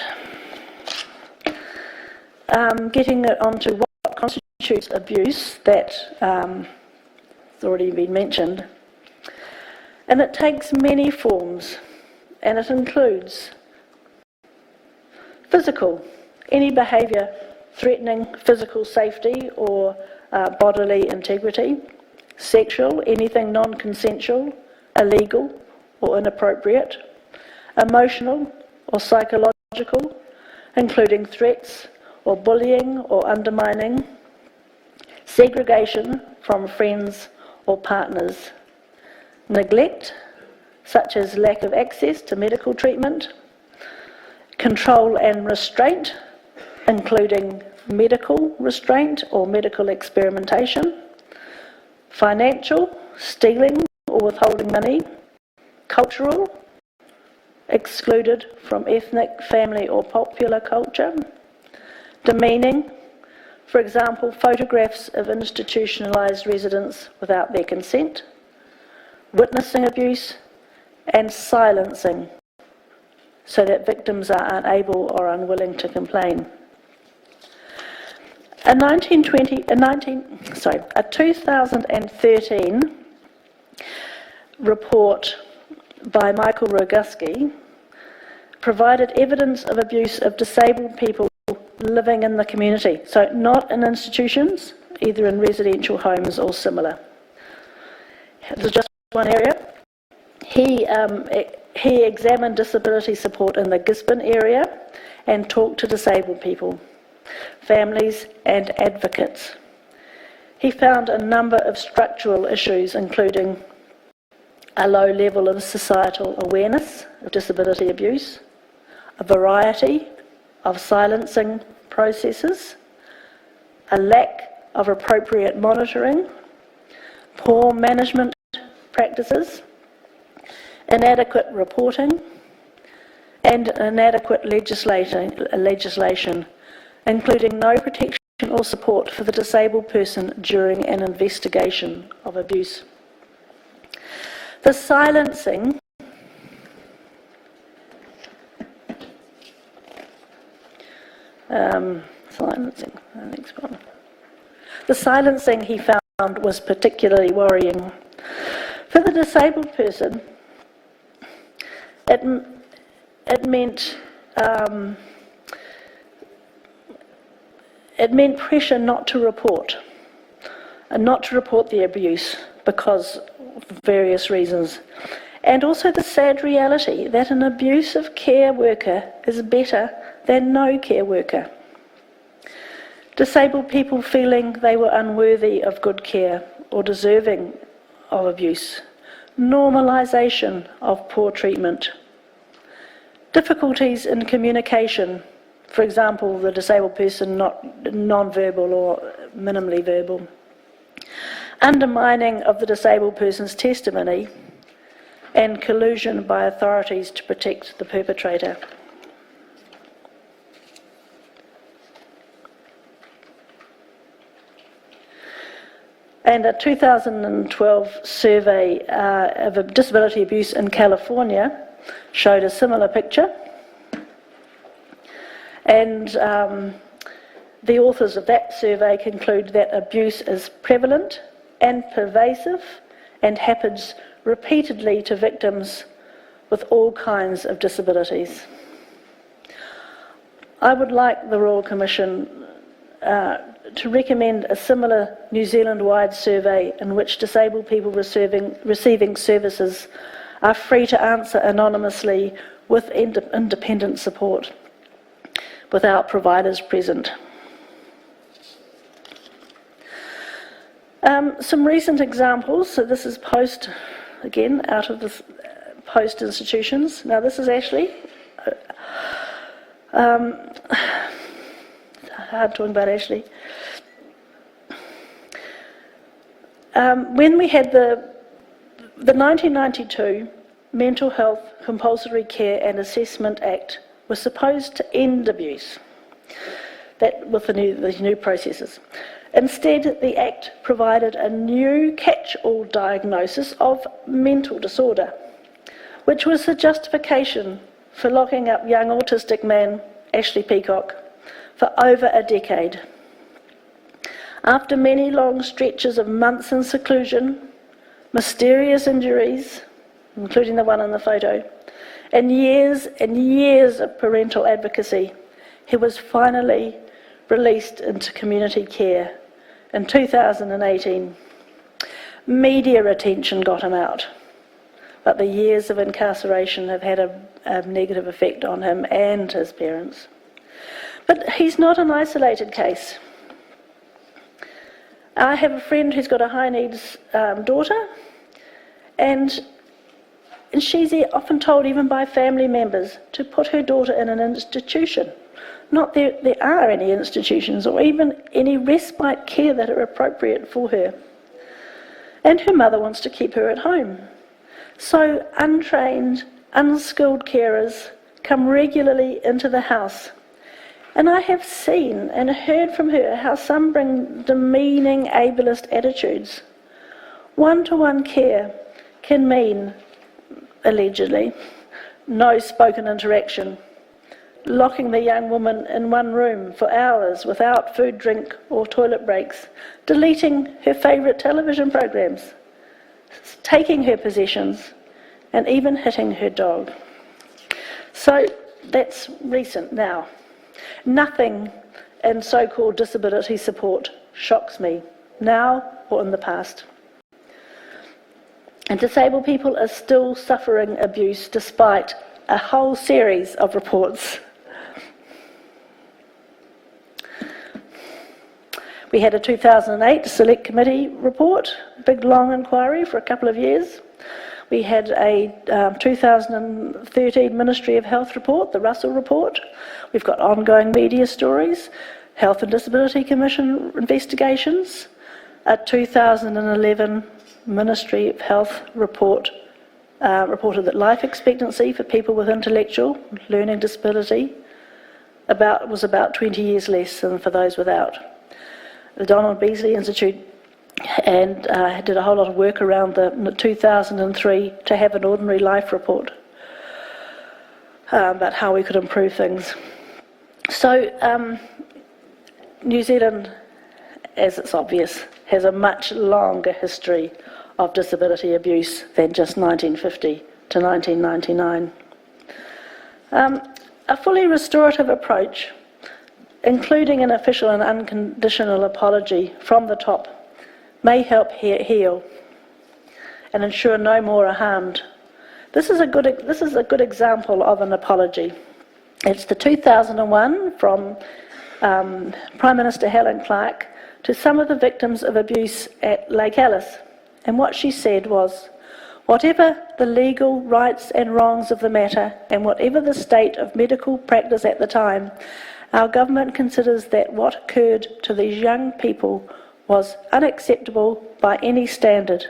[SPEAKER 3] getting it onto what constitutes abuse, that has already been mentioned. And it takes many forms, and it includes physical, any behaviour threatening physical safety or bodily integrity; sexual, anything non-consensual, illegal or inappropriate; emotional or psychological, including threats or bullying or undermining; segregation from friends or partners; neglect, such as lack of access to medical treatment; control and restraint, including medical restraint or medical experimentation; financial, stealing or withholding money; cultural, excluded from ethnic, family or popular culture; demeaning, for example, photographs of institutionalised residents without their consent; witnessing abuse; and silencing, so that victims are unable or unwilling to complain. A 2013 report by Michael Roguski provided evidence of abuse of disabled people living in the community, so not in institutions, either in residential homes or similar. This is just one area. He examined disability support in the Gisborne area and talked to disabled people, families and advocates. He found a number of structural issues, including a low level of societal awareness of disability abuse, a variety of silencing processes, a lack of appropriate monitoring, poor management practices, inadequate reporting, and inadequate legislation, including no protection or support for the disabled person during an investigation of abuse. The silencing the next one. The silencing he found was particularly worrying. For the disabled person, it meant pressure not to report, and not to report the abuse because of various reasons. And also the sad reality that an abusive care worker is better than no care worker. Disabled people feeling they were unworthy of good care or deserving of abuse. Normalisation of poor treatment. Difficulties in communication. For example, the disabled person not non-verbal or minimally verbal. Undermining of the disabled person's testimony, and collusion by authorities to protect the perpetrator. And a 2012 survey of disability abuse in California showed a similar picture. And the authors of that survey conclude that abuse is prevalent and pervasive and happens repeatedly to victims with all kinds of disabilities. I would like the Royal Commission to recommend a similar New Zealand-wide survey in which disabled people receiving services are free to answer anonymously with independent support, without providers present. Some recent examples, so this is post, again, out of the post institutions. Now this is Ashley. Hard talking about Ashley. When we had the 1992 Mental Health Compulsory Care and Assessment Act was supposed to end abuse, that with the new processes. Instead, the Act provided a new catch-all diagnosis of mental disorder, which was the justification for locking up young autistic man Ashley Peacock for over a decade. After many long stretches of months in seclusion, mysterious injuries, including the one in the photo, and years of parental advocacy, he was finally released into community care in 2018. Media attention got him out, but the years of incarceration have had a negative effect on him and his parents. But he's not an isolated case. I have a friend who's got a high needs daughter, and she's often told, even by family members, to put her daughter in an institution. Not there are any institutions or even any respite care that are appropriate for her. And her mother wants to keep her at home. So untrained, unskilled carers come regularly into the house. And I have seen and heard from her how some bring demeaning ableist attitudes. One-to-one care can mean, allegedly, no spoken interaction, locking the young woman in one room for hours without food, drink or toilet breaks, deleting her favourite television programs, taking her possessions and even hitting her dog. So that's recent now. Nothing in so-called disability support shocks me, now or in the past. And disabled people are still suffering abuse despite a whole series of reports. We had a 2008 Select Committee report, big long inquiry for a couple of years. We had a 2013 Ministry of Health report, the Russell report. We've got ongoing media stories, Health and Disability Commission investigations, a 2011 Ministry of Health report reported that life expectancy for people with intellectual learning disability was about 20 years less than for those without. The Donald Beasley Institute and did a whole lot of work around the 2003 to have an ordinary life report about how we could improve things. So New Zealand, as it's obvious, has a much longer history of disability abuse than just 1950 to 1999. A fully restorative approach, including an official and unconditional apology from the top, may help heal and ensure no more are harmed. This is a good example of an apology. It's the 2001 from Prime Minister Helen Clark to some of the victims of abuse at Lake Alice. And what she said was, whatever the legal rights and wrongs of the matter and whatever the state of medical practice at the time, our government considers that what occurred to these young people was unacceptable by any standard,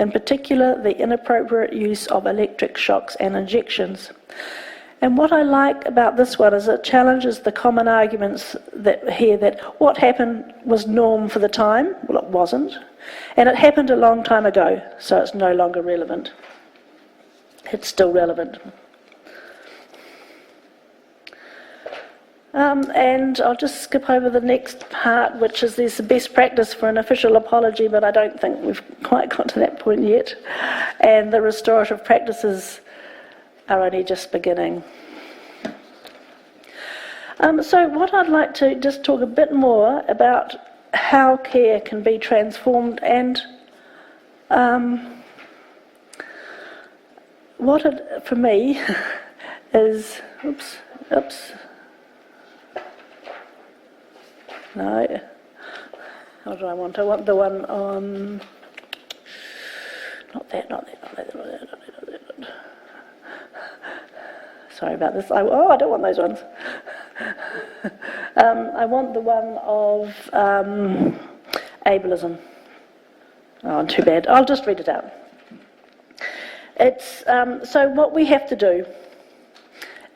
[SPEAKER 3] in particular the inappropriate use of electric shocks and injections. And what I like about this one is it challenges the common arguments that what happened was norm for the time. Well, it wasn't. And it happened a long time ago, so it's no longer relevant. It's still relevant. And I'll just skip over the next part, which is there's the best practice for an official apology, but I don't think we've quite got to that point yet. And the restorative practices are only just beginning. So what I'd like to just talk a bit more about how care can be transformed and what it, for me, is, no, what do I want? I want the one on, not that. Sorry about this. I don't want those ones. I want the one of ableism. Oh, too bad. I'll just read it out. It's so what we have to do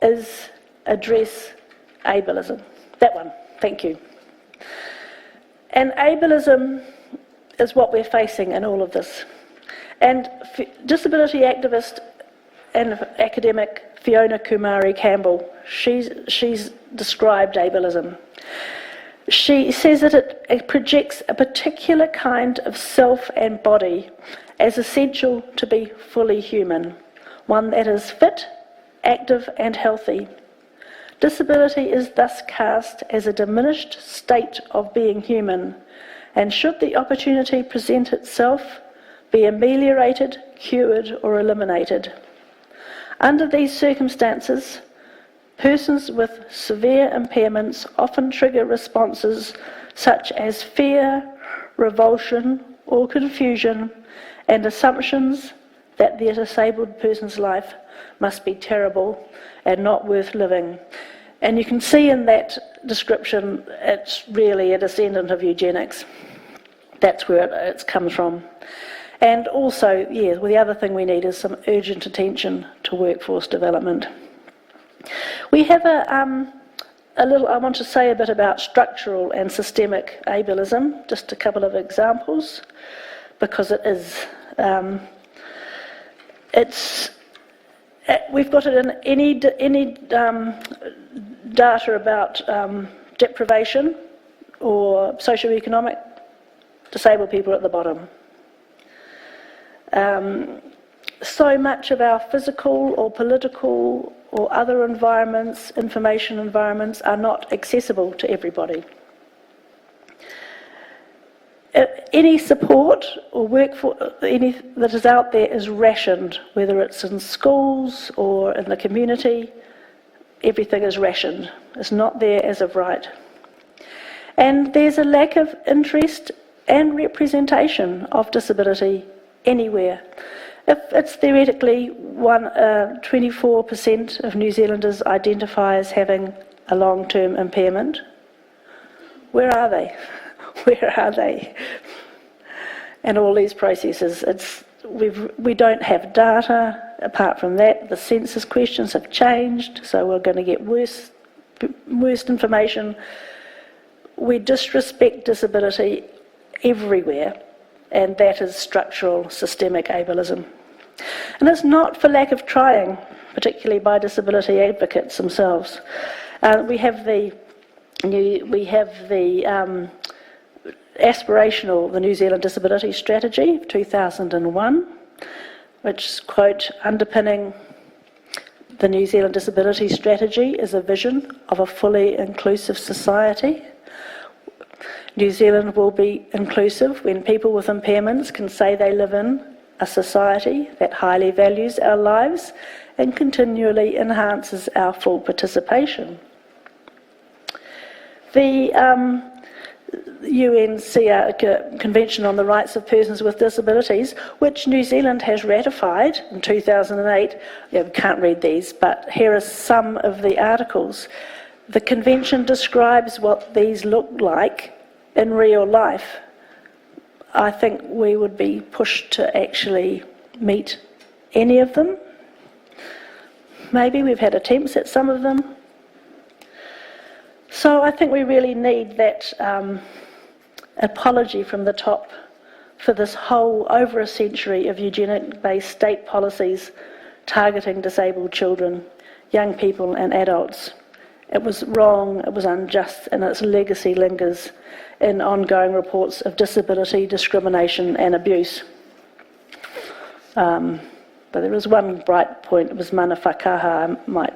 [SPEAKER 3] is address ableism. That one. Thank you. And ableism is what we're facing in all of this. And disability activist and academic Fiona Kumari Campbell, she's described ableism. She says that it projects a particular kind of self and body as essential to be fully human, one that is fit, active and healthy. Disability is thus cast as a diminished state of being human, and should the opportunity present itself, be ameliorated, cured or eliminated. Under these circumstances, persons with severe impairments often trigger responses such as fear, revulsion or confusion, and assumptions that the disabled person's life must be terrible and not worth living. And you can see in that description, it's really a descendant of eugenics. That's where it comes from. And also, well, the other thing we need is some urgent attention to workforce development. We have I want to say a bit about structural and systemic ableism, just a couple of examples, because it is, we've got it in any data about deprivation or socioeconomic, disabled people at the bottom. So much of our physical or political or other environments, information environments, are not accessible to everybody. Any support or work for any that is out there is rationed, whether it's in schools or in the community. Everything is rationed. It's not there as of right. And there's a lack of interest and representation of disability anywhere. If it's theoretically 24% of New Zealanders identify as having a long-term impairment, where are they? Where are they? And all these processes, we don't have data. Apart from that, the census questions have changed, so we're going to get worse information. We disrespect disability everywhere, and that is structural, systemic ableism. And it's not for lack of trying, particularly by disability advocates themselves. We have the aspirational, the New Zealand Disability Strategy of 2001, which, quote, underpinning the New Zealand Disability Strategy is a vision of a fully inclusive society. New Zealand will be inclusive when people with impairments can say they live in a society that highly values our lives and continually enhances our full participation. The UN Convention on the Rights of Persons with Disabilities, which New Zealand has ratified in 2008. We can't read these, but here are some of the articles. The convention describes what these look like in real life. I think we would be pushed to actually meet any of them. maybe we've had attempts at some of them. So I think we really need that apology from the top for this whole over a century of eugenic-based state policies targeting disabled children, young people and adults. It was wrong, it was unjust, and its legacy lingers in ongoing reports of disability, discrimination and abuse. But there is one bright point, it was mana whakaha, I might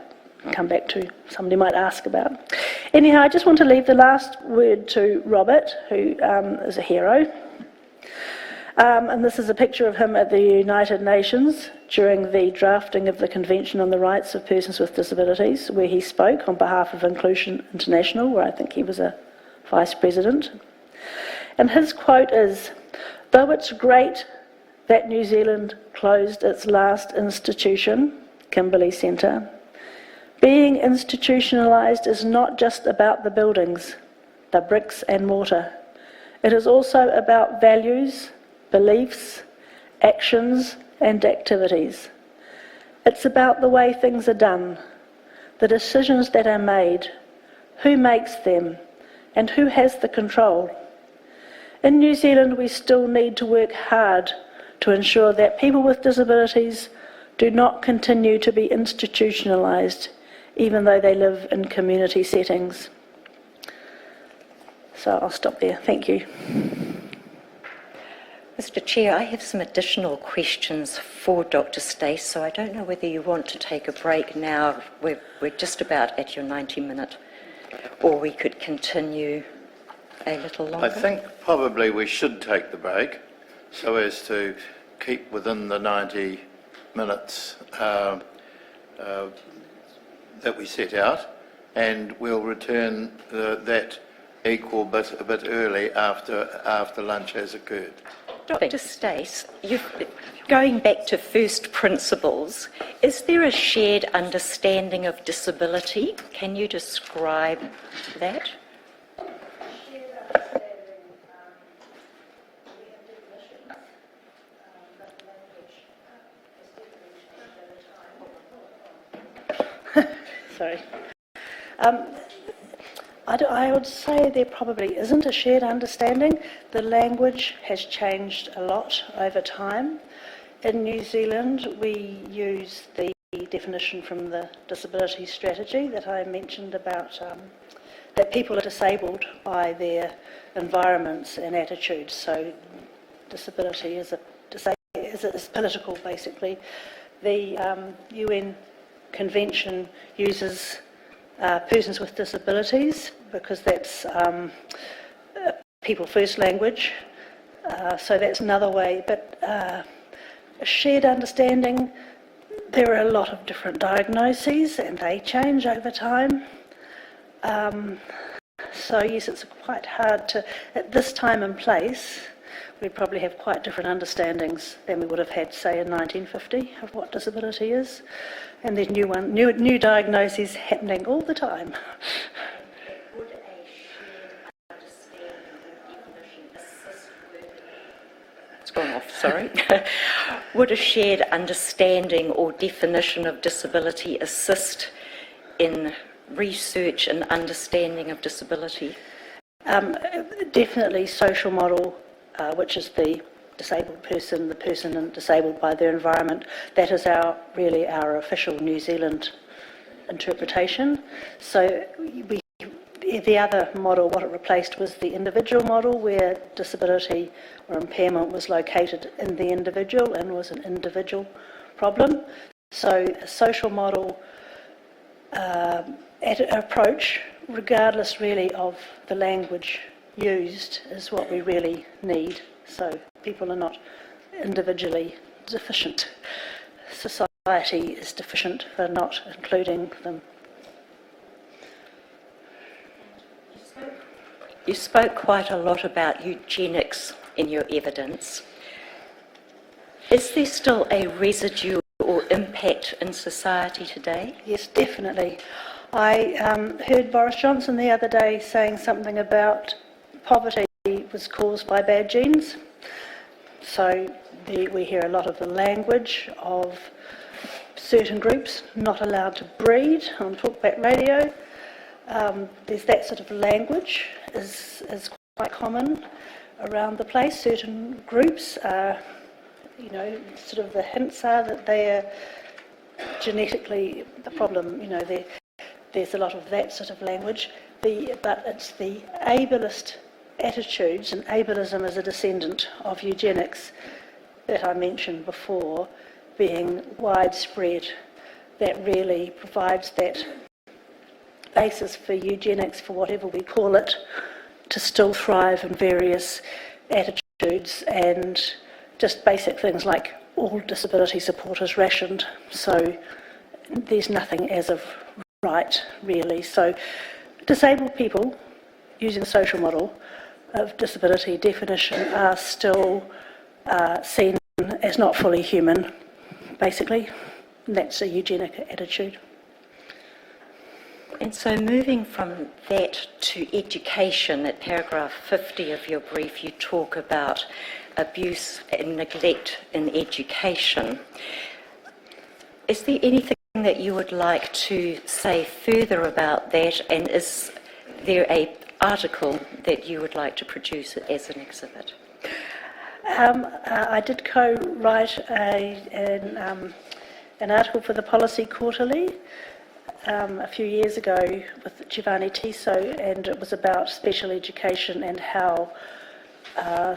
[SPEAKER 3] come back to, somebody might ask about. Anyhow, I just want to leave the last word to Robert, who is a hero. And this is a picture of him at the United Nations during the drafting of the Convention on the Rights of Persons with Disabilities, where he spoke on behalf of Inclusion International, where I think he was a vice president. And his quote is, "Though it's great that New Zealand closed its last institution, Kimberley Centre, being institutionalised is not just about the buildings, the bricks and mortar. It is also about values, beliefs, actions and activities. It's about the way things are done, the decisions that are made, who makes them, and who has the control. In New Zealand, we still need to work hard to ensure that people with disabilities do not continue to be institutionalised, even though they live in community settings." So I'll stop there. Thank you.
[SPEAKER 4] Mr. Chair, I have some additional questions for Dr. Stace, so I don't know whether you want to take a break now. We're just about at your 90-minute, or we could continue a little longer.
[SPEAKER 2] I think probably we should take the break so as to keep within the 90 minutes that we set out, and we'll return that equal bit a bit early after lunch has occurred.
[SPEAKER 4] Dr. Stace, going back to first principles, is there a shared understanding of disability? Can you describe that?
[SPEAKER 3] Sorry. I would say there probably isn't a shared understanding. The language has changed a lot over time. In New Zealand, we use the definition from the disability strategy that I mentioned about that people are disabled by their environments and attitudes. So disability is political, basically. The UN Convention uses persons with disabilities because that's people first language, so that's another way. But a shared understanding, there are a lot of different diagnoses and they change over time. So yes, it's quite hard to, at this time and place, we probably have quite different understandings than we would have had, say, in 1950 of what disability is. And there's new diagnoses happening all the time.
[SPEAKER 4] Would a shared understanding or definition assist with... It's gone off, sorry. Would a shared understanding or definition of disability assist in research and understanding of disability?
[SPEAKER 3] Definitely social model, which is the disabled person, the person disabled by their environment. That is really our official New Zealand interpretation. So the other model, what it replaced was the individual model, where disability or impairment was located in the individual and was an individual problem. So a social model approach, regardless really of the language used, is what we really need. So people are not individually deficient. Society is deficient for not including them.
[SPEAKER 4] You spoke quite a lot about eugenics in your evidence. Is there still a residue or impact in society today?
[SPEAKER 3] Yes, definitely. I heard Boris Johnson the other day saying something about poverty was caused by bad genes. So we hear a lot of the language of certain groups not allowed to breed on talkback radio. There's that sort of language is quite common around the place. Certain groups are, sort of the hints are that they are genetically the problem. There's a lot of that sort of language. But it's the ableist attitudes, and ableism is a descendant of eugenics that I mentioned before, being widespread, that really provides that basis for eugenics, for whatever we call it, to still thrive in various attitudes, and just basic things like all disability support is rationed, so there's nothing as of right, really. So disabled people, using the social model of disability definition, are still seen as not fully human, basically. And that's a eugenic attitude.
[SPEAKER 4] And so moving from that to education, at paragraph 50 of your brief, you talk about abuse and neglect in education. Is there anything that you would like to say further about that, and is there an article that you would like to produce as an exhibit?
[SPEAKER 3] I did co-write an article for the Policy Quarterly a few years ago with Giovanni Tiso, and it was about special education and how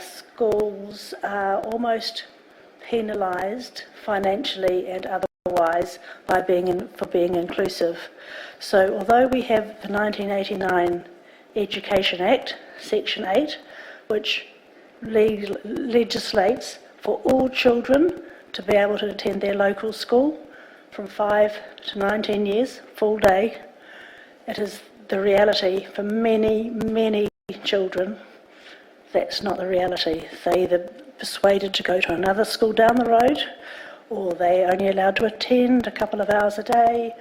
[SPEAKER 3] schools are almost penalised financially and otherwise by being inclusive. So although we have the 1989 Education Act, Section 8, which legislates for all children to be able to attend their local school from 5 to 19 years, full day, it is the reality for many, many children. That's not the reality. They're either persuaded to go to another school down the road, or they're only allowed to attend a couple of hours a day.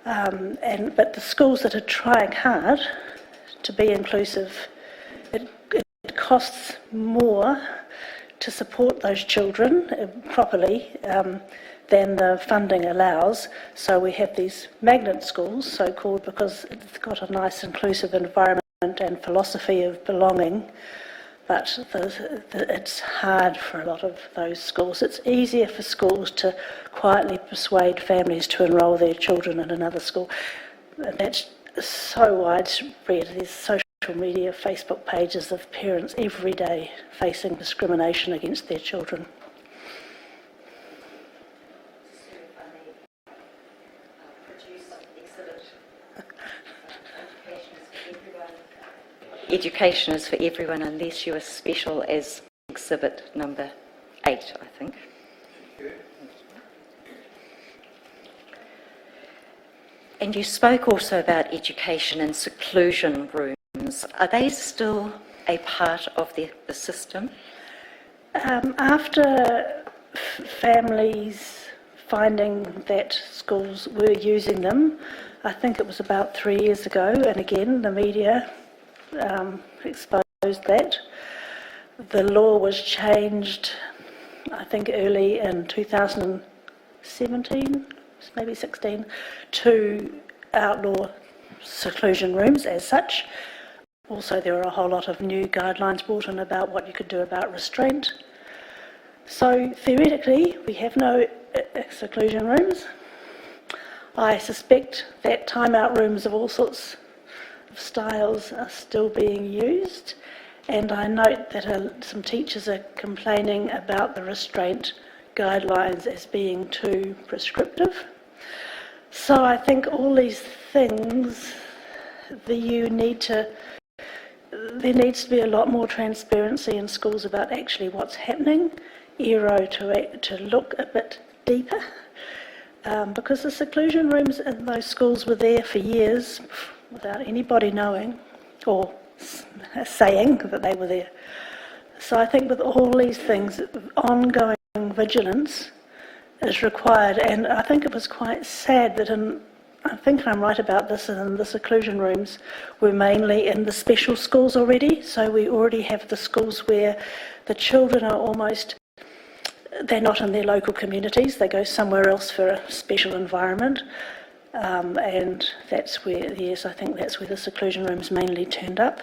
[SPEAKER 3] But the schools that are trying hard to be inclusive, it costs more to support those children properly than the funding allows. So we have these magnet schools, so-called, because it's got a nice inclusive environment and philosophy of belonging, but it's hard for a lot of those schools. It's easier for schools to quietly persuade families to enrol their children in another school. And that's so widespread. There's social media, Facebook pages of parents every day facing discrimination against their children.
[SPEAKER 4] Education is for everyone unless you are special, as exhibit number 8, I think. And you spoke also about education in seclusion rooms. Are they still a part of the system?
[SPEAKER 3] After families finding that schools were using them, I think it was about 3 years ago, and again the media exposed that. The law was changed, I think early in 2017, maybe 16, to outlaw seclusion rooms as such. Also, there were a whole lot of new guidelines brought in about what you could do about restraint. So theoretically, we have no seclusion rooms. I suspect that timeout rooms of all sorts of styles are still being used, and I note that some teachers are complaining about the restraint guidelines as being too prescriptive. So I think all these things, there needs to be a lot more transparency in schools about actually what's happening, to look a bit deeper, because the seclusion rooms in those schools were there for years without anybody knowing or saying that they were there. So I think with all these things, ongoing vigilance is required, and I think it was quite sad that I think I'm right about this, and the seclusion rooms were mainly in the special schools already, so we already have the schools where the children are almost they're not in their local communities, they go somewhere else for a special environment. And that's where, yes, I think that's where the seclusion rooms mainly turned up.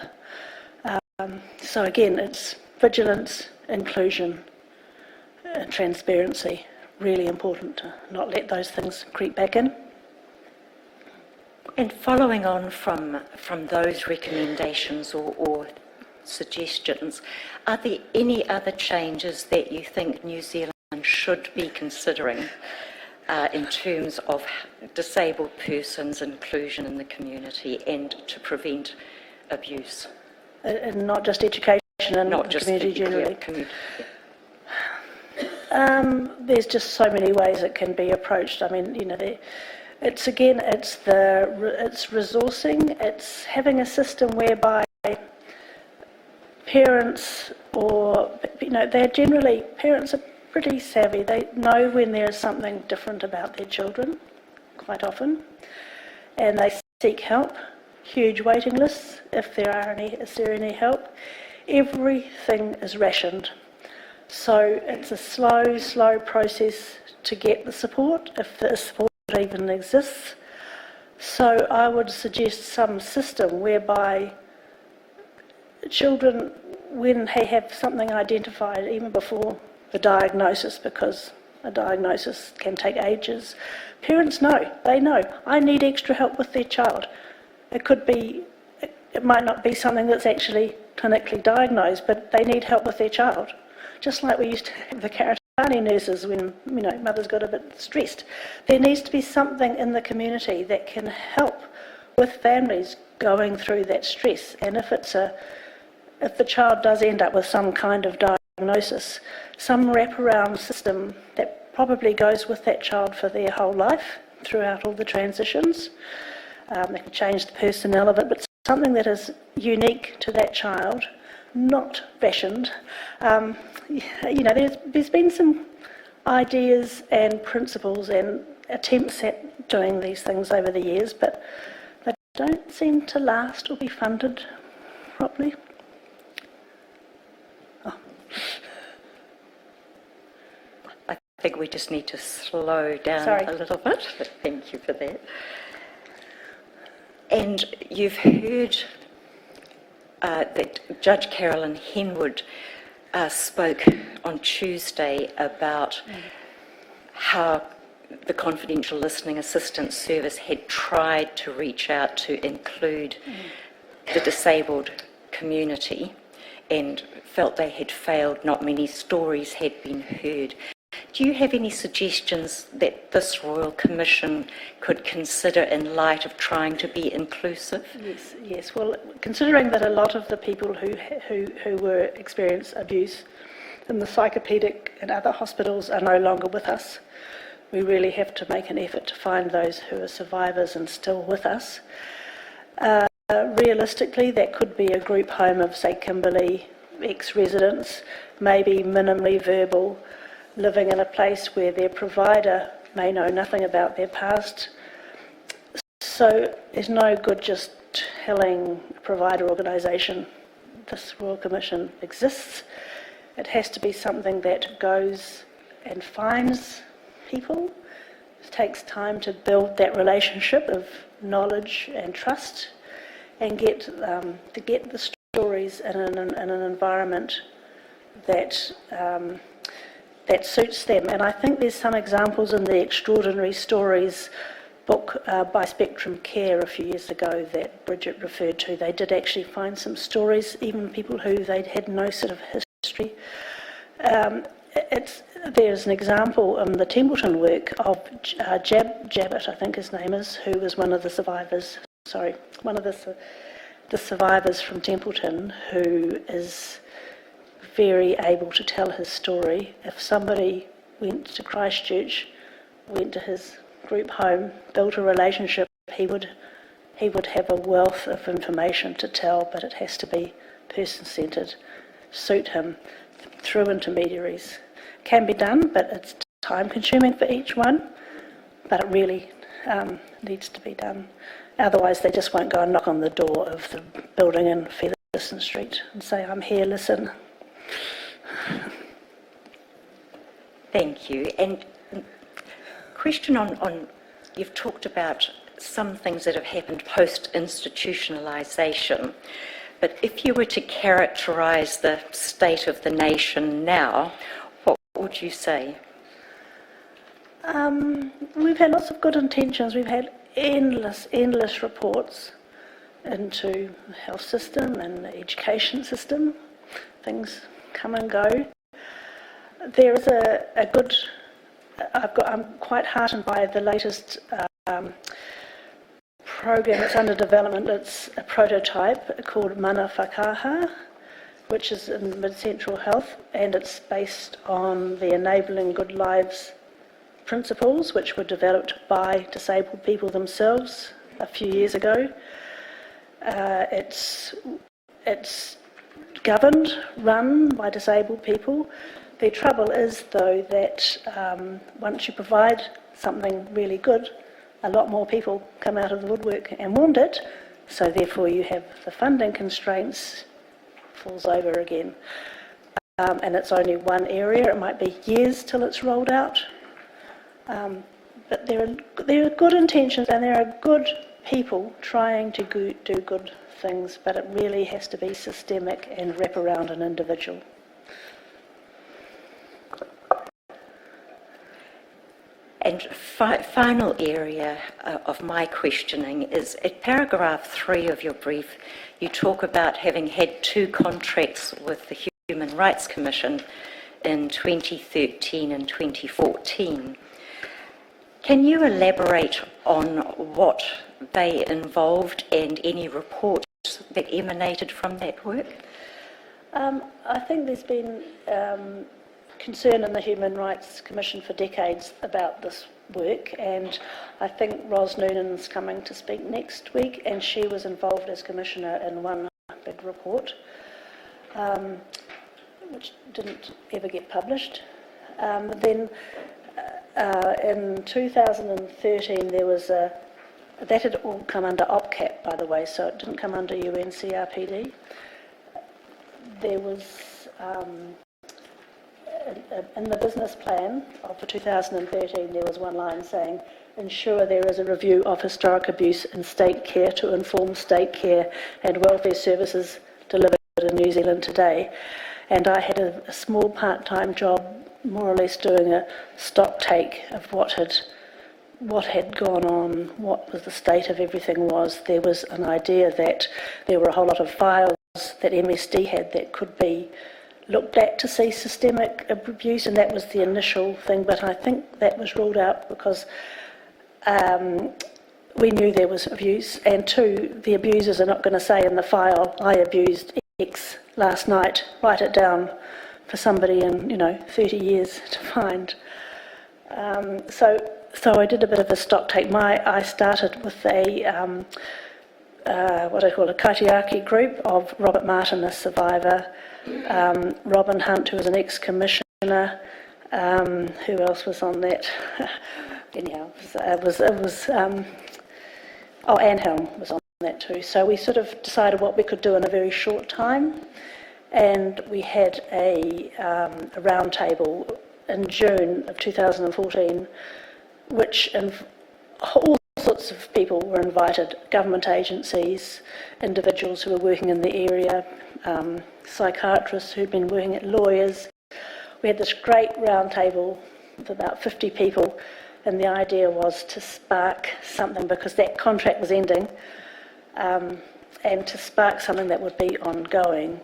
[SPEAKER 3] So again, it's vigilance, inclusion, and transparency. Really important to not let those things creep back in.
[SPEAKER 4] And following on from those recommendations or suggestions, are there any other changes that you think New Zealand should be considering in terms of disabled persons' inclusion in the community and to prevent abuse?
[SPEAKER 3] And not just education and
[SPEAKER 4] Not
[SPEAKER 3] the
[SPEAKER 4] just
[SPEAKER 3] community generally.
[SPEAKER 4] Yeah.
[SPEAKER 3] There's just so many ways it can be approached. I mean, you know, it's resourcing, it's having a system whereby parents parents are pretty savvy. They know when there is something different about their children, quite often, and they seek help. Huge waiting lists, if there are any, is there any help? Everything is rationed. So it's a slow process to get the support, if the support even exists. So I would suggest some system whereby children, when they have something identified, even before the diagnosis, because a diagnosis can take ages, parents know, they know, I need extra help with their child. It might not be something that's actually clinically diagnosed, but they need help with their child. Just like we used to have the Karatani nurses when, you know, mothers got a bit stressed. There needs to be something in the community that can help with families going through that stress. And if the child does end up with some kind of diagnosis, some wraparound system that probably goes with that child for their whole life throughout all the transitions. They can change the personnel of it, but something that is unique to that child, not fashioned. You know, there's been some ideas and principles and attempts at doing these things over the years, but they don't seem to last or be funded properly.
[SPEAKER 4] I think we just need to slow down a little bit, but thank you for that. And you've heard that Judge Carolyn Henwood spoke on Tuesday about how the Confidential Listening Assistance Service had tried to reach out to include the disabled community and felt they had failed. Not many stories had been heard. Do you have any suggestions that this Royal Commission could consider in light of trying to be inclusive?
[SPEAKER 3] Yes. Well, considering that a lot of the people who were experienced abuse in the psychopedic and other hospitals are no longer with us, we really have to make an effort to find those who are survivors and still with us. Realistically, that could be a group home of, say, Kimberley ex-residents, maybe minimally verbal, living in a place where their provider may know nothing about their past. So it's no good just telling a provider organisation this Royal Commission exists. It has to be something that goes and finds people. It takes time to build that relationship of knowledge and trust and get the stories in an environment that suits them. And I think there's some examples in the Extraordinary Stories book by Spectrum Care a few years ago that Bridget referred to. They did actually find some stories, even people who they'd had no sort of history. There's an example in the Templeton work of Jabbit, I think his name is, who was one of the survivors from Templeton, who is very able to tell his story. If somebody went to Christchurch, went to his group home, built a relationship, he would have a wealth of information to tell, but it has to be person-centred, suit him through intermediaries. Can be done, but it's time-consuming for each one, but it really needs to be done. Otherwise, they just won't go and knock on the door of the building in Featherston Street and say, I'm here, listen.
[SPEAKER 4] Thank you. And question on you've talked about some things that have happened post-institutionalisation, but if you were to characterise the state of the nation now, what would you say?
[SPEAKER 3] We've had lots of good intentions. We've had endless reports into the health system and the education system. Things come and go. There is a good... I'm quite heartened by the latest program that's under development. It's a prototype called Mana Whakaha, which is in mid-central health, and it's based on the Enabling Good Lives principles, which were developed by disabled people themselves a few years ago. It's governed, run by disabled people. The trouble is, though, that once you provide something really good, a lot more people come out of the woodwork and want it, so therefore you have the funding constraints, falls over again. And it's only one area. It might be years till it's rolled out. But there are good intentions and there are good people trying to do good things, but it really has to be systemic and wrap around an individual.
[SPEAKER 4] And final area of my questioning is at paragraph 3 of your brief, you talk about having had 2 contracts with the Human Rights Commission in 2013 and 2014. Can you elaborate on what they involved and any reports that emanated from that work?
[SPEAKER 3] I think there's been concern in the Human Rights Commission for decades about this work, and I think Ros Noonan's coming to speak next week, and she was involved as Commissioner in one big report, which didn't ever get published. Then in 2013 there was that had all come under OPCAP, by the way, so it didn't come under UNCRPD. There was in the business plan for 2013, there was one line saying, ensure there is a review of historic abuse in state care to inform state care and welfare services delivered in New Zealand today. And I had a small part-time job, more or less doing a stock take of what had gone on, what was the state of everything was. There was an idea that there were a whole lot of files that MSD had that could be looked at to see systemic abuse, and that was the initial thing, but I think that was ruled out because we knew there was abuse, and 2, the abusers are not going to say in the file, I abused X last night, write it down for somebody in 30 years to find. So I did a bit of a stock take. I started with a what I call a kaitiaki group of Robert Martin, a survivor, Robin Hunt, who was an ex-commissioner, who else was on that? Anyhow, Anne Helm was on that too. So we sort of decided what we could do in a very short time, and we had a round table in June of 2014, which all sorts of people were invited, government agencies, individuals who were working in the area, psychiatrists who'd been working at lawyers. We had this great round table with about 50 people, and the idea was to spark something, because that contract was ending, and to spark something that would be ongoing.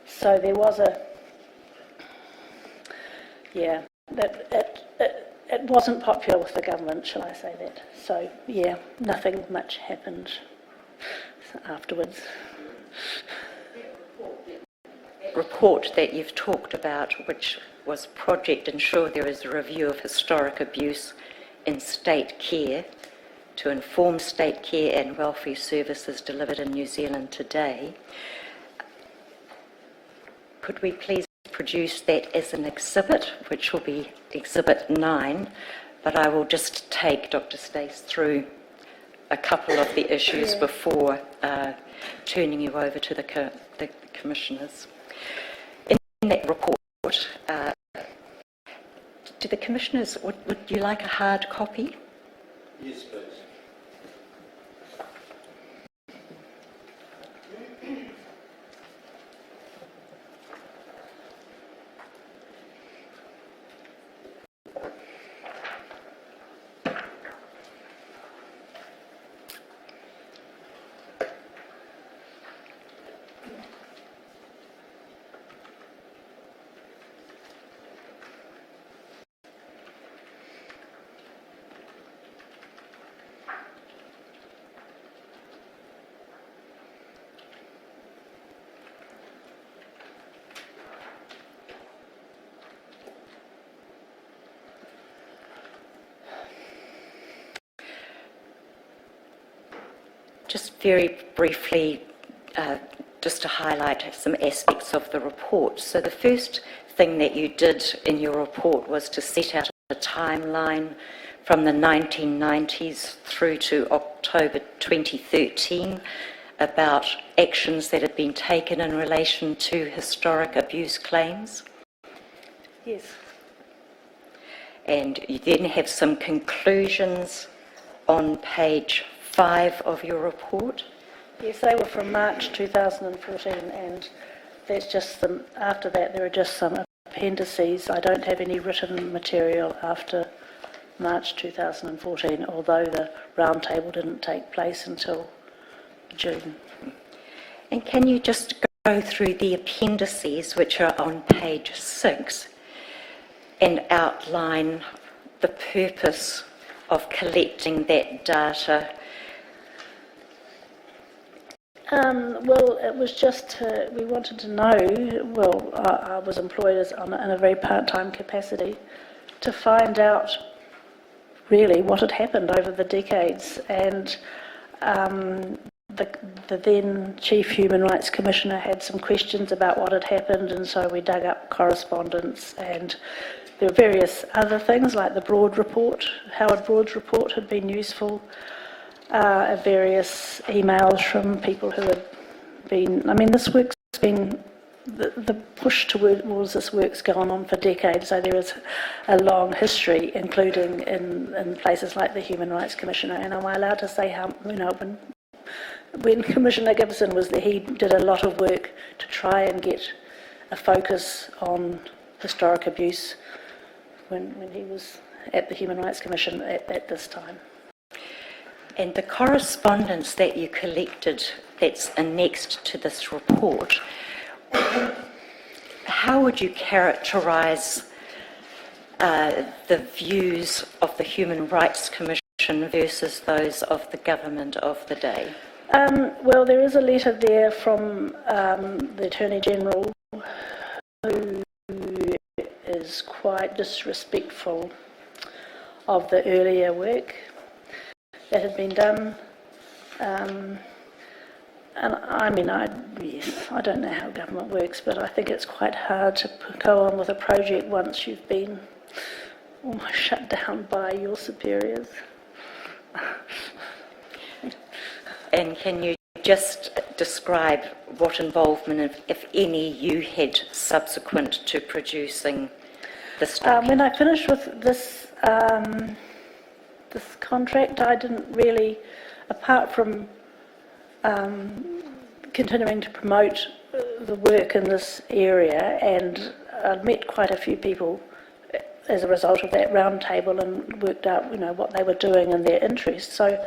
[SPEAKER 3] So there was it wasn't popular with the government, shall I say that. So, nothing much happened afterwards.
[SPEAKER 4] Report that you've talked about, which was Project Ensure There is a Review of Historic Abuse in State Care to inform state care and welfare services delivered in New Zealand today. Could we please produce that as an exhibit, which will be Exhibit 9, but I will just take Dr. Stace through a couple of the issues before turning you over to the commissioners. In that report, Do the commissioners, would you like a hard copy?
[SPEAKER 2] Yes, please.
[SPEAKER 4] Just very briefly, just to highlight some aspects of the report. So the first thing that you did in your report was to set out a timeline from the 1990s through to October 2013 about actions that had been taken in relation to historic abuse claims.
[SPEAKER 3] Yes.
[SPEAKER 4] And you then have some conclusions on page 5 of your report.
[SPEAKER 3] Yes, they were from March 2014, and there's just some, after that there are just some appendices. I don't have any written material after March 2014, although the roundtable didn't take place until June.
[SPEAKER 4] And can you just go through the appendices, which are on page 6, and outline the purpose of collecting that data?
[SPEAKER 3] Well, it was just, we wanted to know, well, I was employed in a very part-time capacity to find out really what had happened over the decades, and the then Chief Human Rights Commissioner had some questions about what had happened, and so we dug up correspondence, and there were various other things like the Broad report. Howard Broad's report had been useful. Various emails from people who had been, I mean, this work's been, the push towards this work's gone on for decades, so there is a long history, including in places like the Human Rights Commissioner. And am I allowed to say how, you know, when Commissioner Gibson was there, he did a lot of work to try and get a focus on historic abuse when he was at the Human Rights Commission at this time.
[SPEAKER 4] And the correspondence that you collected that's annexed to this report, how would you characterise the views of the Human Rights Commission versus those of the government of the day?
[SPEAKER 3] Well, there is a letter there from the Attorney General who is quite disrespectful of the earlier work that had been done. And I mean, I don't know how government works, but I think it's quite hard to go on with a project once you've been almost shut down by your superiors.
[SPEAKER 4] And can you just describe what involvement, if any, you had subsequent to producing this document?
[SPEAKER 3] When I finished with this this contract, I didn't really, apart from continuing to promote the work in this area, and I'd met quite a few people as a result of that roundtable and worked out, you know, what they were doing and their interests. So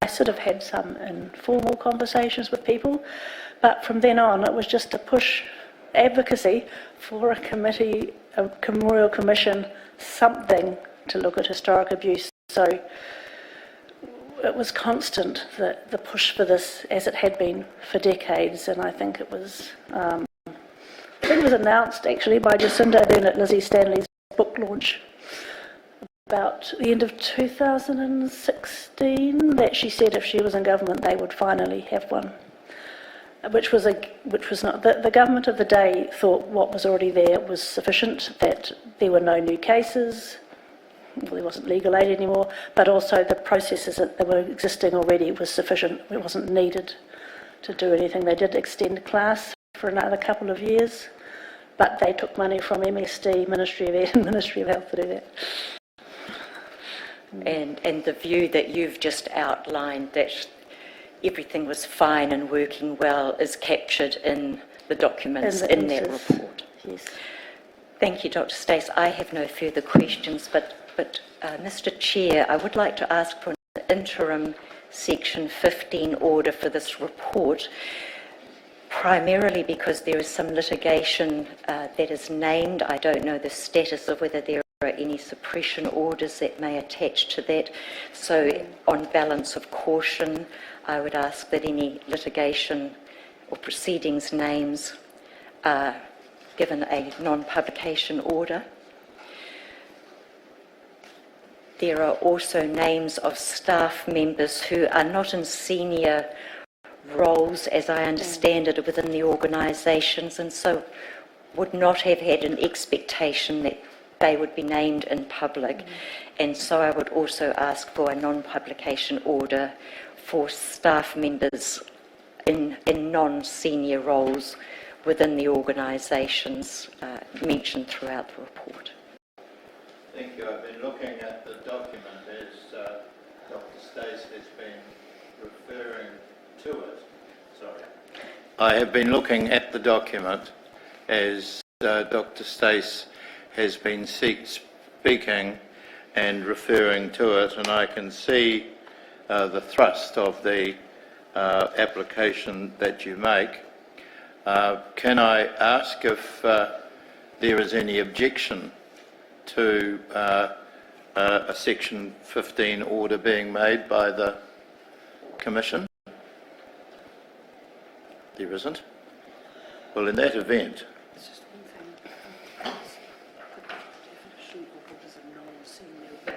[SPEAKER 3] I sort of had some informal conversations with people, but from then on it was just to push advocacy for a committee, a Royal Commission, something to look at historic abuse. So it was constant, the push for this, as it had been for decades, and I think it was announced actually by Jacinda then at Lizzie Stanley's book launch about the end of 2016 that she said if she was in government they would finally have one, which was not, the government of the day thought what was already there was sufficient, that there were no new cases. Well, there wasn't legal aid anymore, but also the processes that were existing already was sufficient. It wasn't needed to do anything. They did extend class for another couple of years, but they took money from MSD, Ministry of Ed and Ministry of Health to do that.
[SPEAKER 4] And the view that you've just outlined, that everything was fine and working well, is captured in the documents in that report.
[SPEAKER 3] Yes.
[SPEAKER 4] Thank you, Dr. Stace. I have no further questions, but Mr. Chair, I would like to ask for an interim Section 15 order for this report, primarily because there is some litigation that is named. I don't know the status of whether there are any suppression orders that may attach to that. So on balance of caution, I would ask that any litigation or proceedings names are given a non-publication order. There are also names of staff members who are not in senior roles, as I understand it, within the organisations, and so would not have had an expectation that they would be named in public. And so I would also ask for a non-publication order for staff members in non-senior roles within the organisations mentioned throughout the report.
[SPEAKER 2] Thank you. I've been looking at the document as Dr. Stace has been referring to it. Sorry. I have been looking at the document as Dr. Stace has been speaking and referring to it, and I can see the thrust of the application that you make. Can I ask if there is any objection to a Section 15 order being made by the Commission? There isn't? Well, in that event,
[SPEAKER 5] It's just one thing. The definition of what is a non-senior role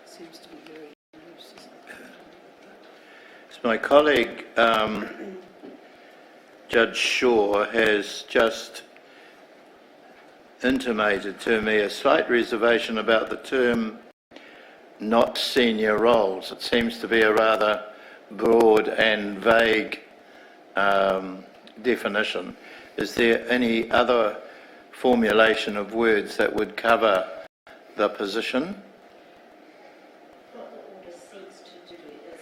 [SPEAKER 5] seems to be very loose, isn't it?
[SPEAKER 2] so my colleague Judge Shaw has just intimated to me a slight reservation about the term not senior roles. It seems to be a rather broad and vague definition. Is there any other formulation of words that would cover the position?
[SPEAKER 4] What the order seeks to do is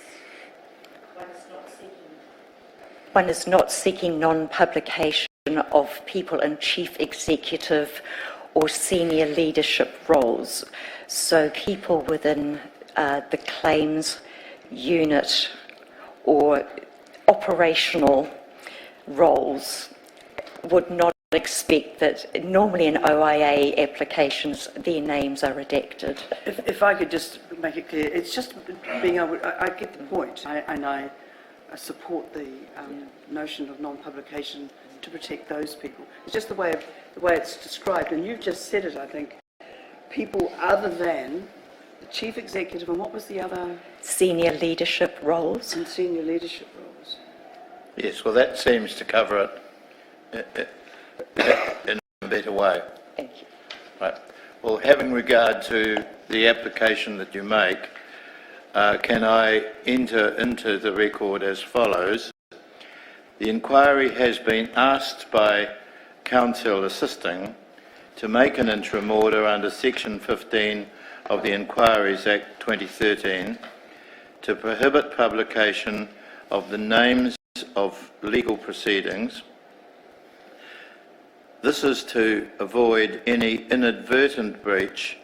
[SPEAKER 4] one is not seeking non-publication of people in chief executive or senior leadership roles. So people within the claims unit or operational roles would not expect that. Normally in OIA applications their names are redacted.
[SPEAKER 5] If I could just make it clear, it's just being able, I get the point, and I support the notion of non-publication to protect those people. It's just the way it's described, and you've just said it, I think. People other than the chief executive, and what was the other?
[SPEAKER 4] Senior leadership roles.
[SPEAKER 5] And senior leadership roles.
[SPEAKER 2] Yes, well that seems to cover it in a better way.
[SPEAKER 4] Thank you.
[SPEAKER 2] Right. Well, having regard to the application that you make, can I enter into the record as follows? The inquiry has been asked by counsel assisting to make an interim order under Section 15 of the Inquiries Act 2013 to prohibit publication of the names of legal proceedings. This is to avoid any inadvertent breach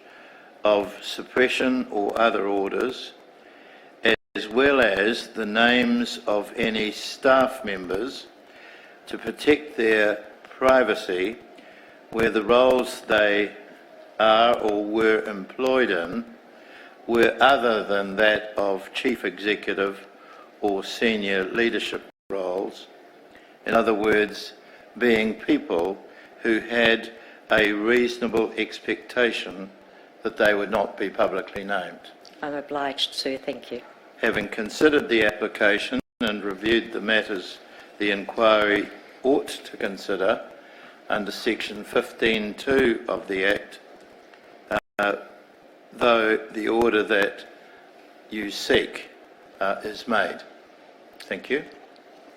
[SPEAKER 2] of suppression or other orders, as well as the names of any staff members, to protect their privacy where the roles they are or were employed in were other than that of chief executive or senior leadership roles. In other words, being people who had a reasonable expectation that they would not be publicly named.
[SPEAKER 4] I'm obliged, sir. Thank you.
[SPEAKER 2] Having considered the application and reviewed the matters the inquiry ought to consider under Section 15(2) of the Act, though the order that you seek is made. Thank you.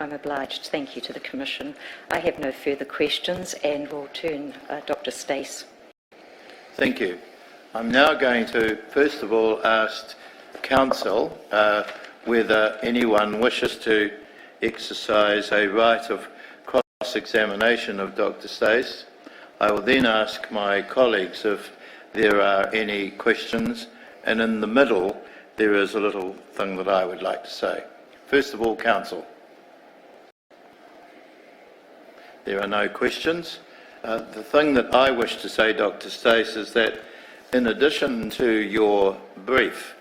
[SPEAKER 4] I'm obliged. Thank you to the Commission. I have no further questions and will turn Dr. Stace.
[SPEAKER 2] Thank you. I'm now going to, first of all, ask Counsel whether anyone wishes to exercise a right of cross-examination of Dr. Stace. I will then ask my colleagues if there are any questions, and in the middle there is a little thing that I would like to say. First of all, Counsel. There are no questions. The thing that I wish to say, Dr. Stace, is that in addition to your brief,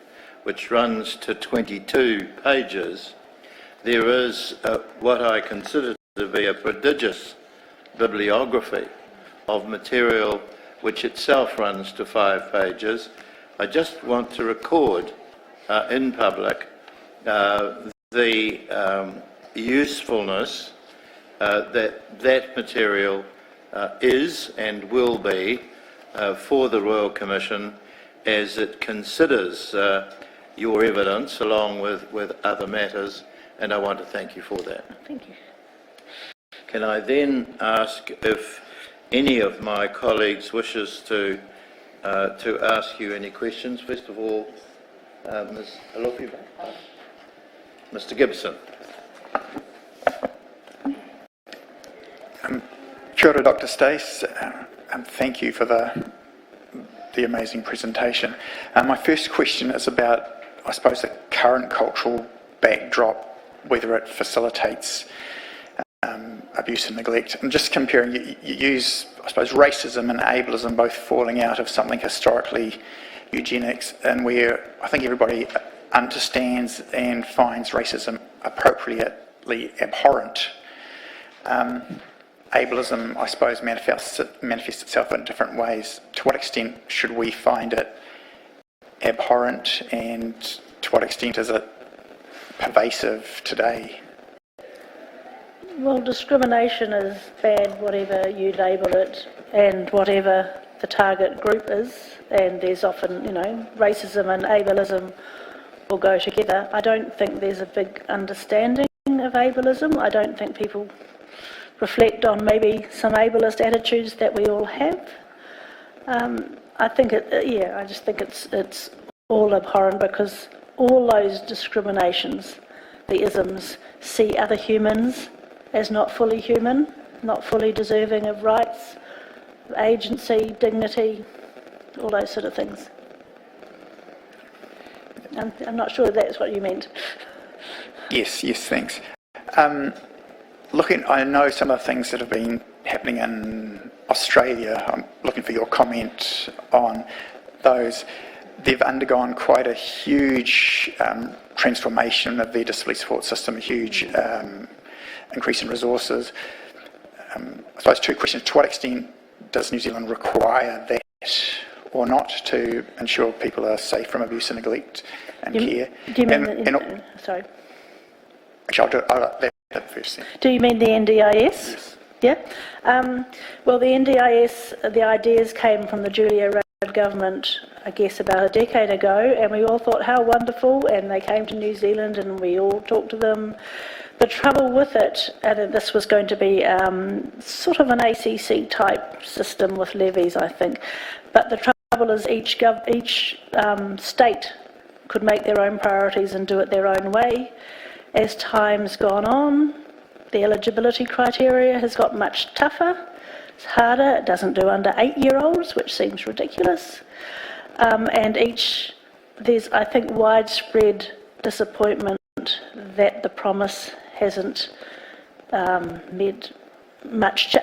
[SPEAKER 2] which runs to 22 pages, there is what I consider to be a prodigious bibliography of material which itself runs to 5 pages. I just want to record in public the usefulness that material is and will be for the Royal Commission as it considers your evidence along with other matters, and I want to thank you for that.
[SPEAKER 3] Thank you.
[SPEAKER 2] Can I then ask if any of my colleagues wishes to ask you any questions? First of all, Ms. Alofi, Mr. Gibson.
[SPEAKER 6] Kia ora, Dr. Stace, and thank you for the amazing presentation. My first question is about, I suppose, the current cultural backdrop, whether it facilitates abuse and neglect. And just comparing, you use, I suppose, racism and ableism both falling out of something historically eugenics, and where I think everybody understands and finds racism appropriately abhorrent. Ableism, I suppose, manifests itself in different ways. To what extent should we find it abhorrent, and to what extent is it pervasive today?
[SPEAKER 3] Well, discrimination is bad, whatever you label it, and whatever the target group is, and there's often, racism and ableism will go together. I don't think there's a big understanding of ableism. I don't think people reflect on maybe some ableist attitudes that we all have. I just think it's all abhorrent, because all those discriminations, the isms, see other humans as not fully human, not fully deserving of rights, agency, dignity, all those sort of things. I'm not sure if that's what you meant.
[SPEAKER 6] Yes, thanks. I know some of the things that have been happening in Australia. I'm looking for your comment on those. They've undergone quite a huge transformation of their disability support system, a huge increase in resources. I suppose 2 questions. To what extent does New Zealand require that or not to ensure people are safe from abuse and neglect and care?
[SPEAKER 3] Do you mean sorry?
[SPEAKER 6] Actually, I'll do that first then.
[SPEAKER 3] Do you mean the NDIS?
[SPEAKER 6] Yes.
[SPEAKER 3] Yeah. Well, the NDIS, the ideas came from the Julia Rudd government, I guess, about a decade ago, and we all thought how wonderful, and they came to New Zealand and we all talked to them. The trouble with it, and this was going to be sort of an ACC type system with levies, I think, but the trouble is each state could make their own priorities and do it their own way. As time's gone on, the eligibility criteria has got much tougher, it's harder, it doesn't do under 8-year-olds, which seems ridiculous, and there's, I think, widespread disappointment that the promise hasn't made much.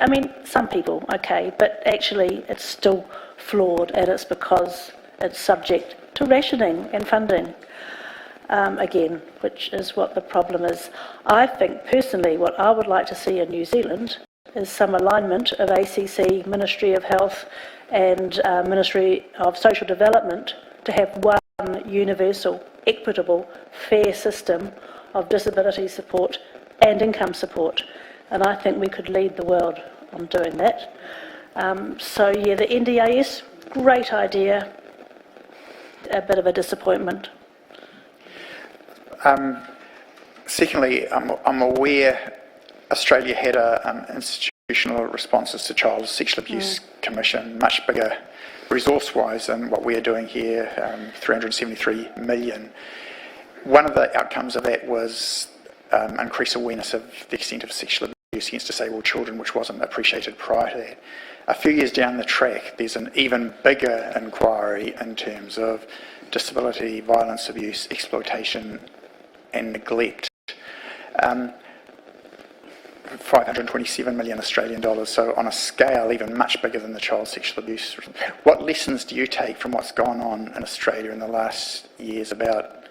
[SPEAKER 3] Some people, okay, but actually it's still flawed, and it's because it's subject to rationing and funding. Again, which is what the problem is. I think, personally, what I would like to see in New Zealand is some alignment of ACC, Ministry of Health and Ministry of Social Development to have one universal, equitable, fair system of disability support and income support. And I think we could lead the world on doing that. The NDIS, great idea, a bit of a disappointment.
[SPEAKER 6] Secondly, I'm aware Australia had a institutional responses to child sexual abuse commission, much bigger resource-wise than what we're doing here, 373 million. One of the outcomes of that was increased awareness of the extent of sexual abuse against disabled children, which wasn't appreciated prior to that. A few years down the track, there's an even bigger inquiry in terms of disability, violence, abuse, exploitation and neglect. 527 million Australian dollars, so on a scale even much bigger than the child sexual abuse. What lessons do you take from what's gone on in Australia in the last years about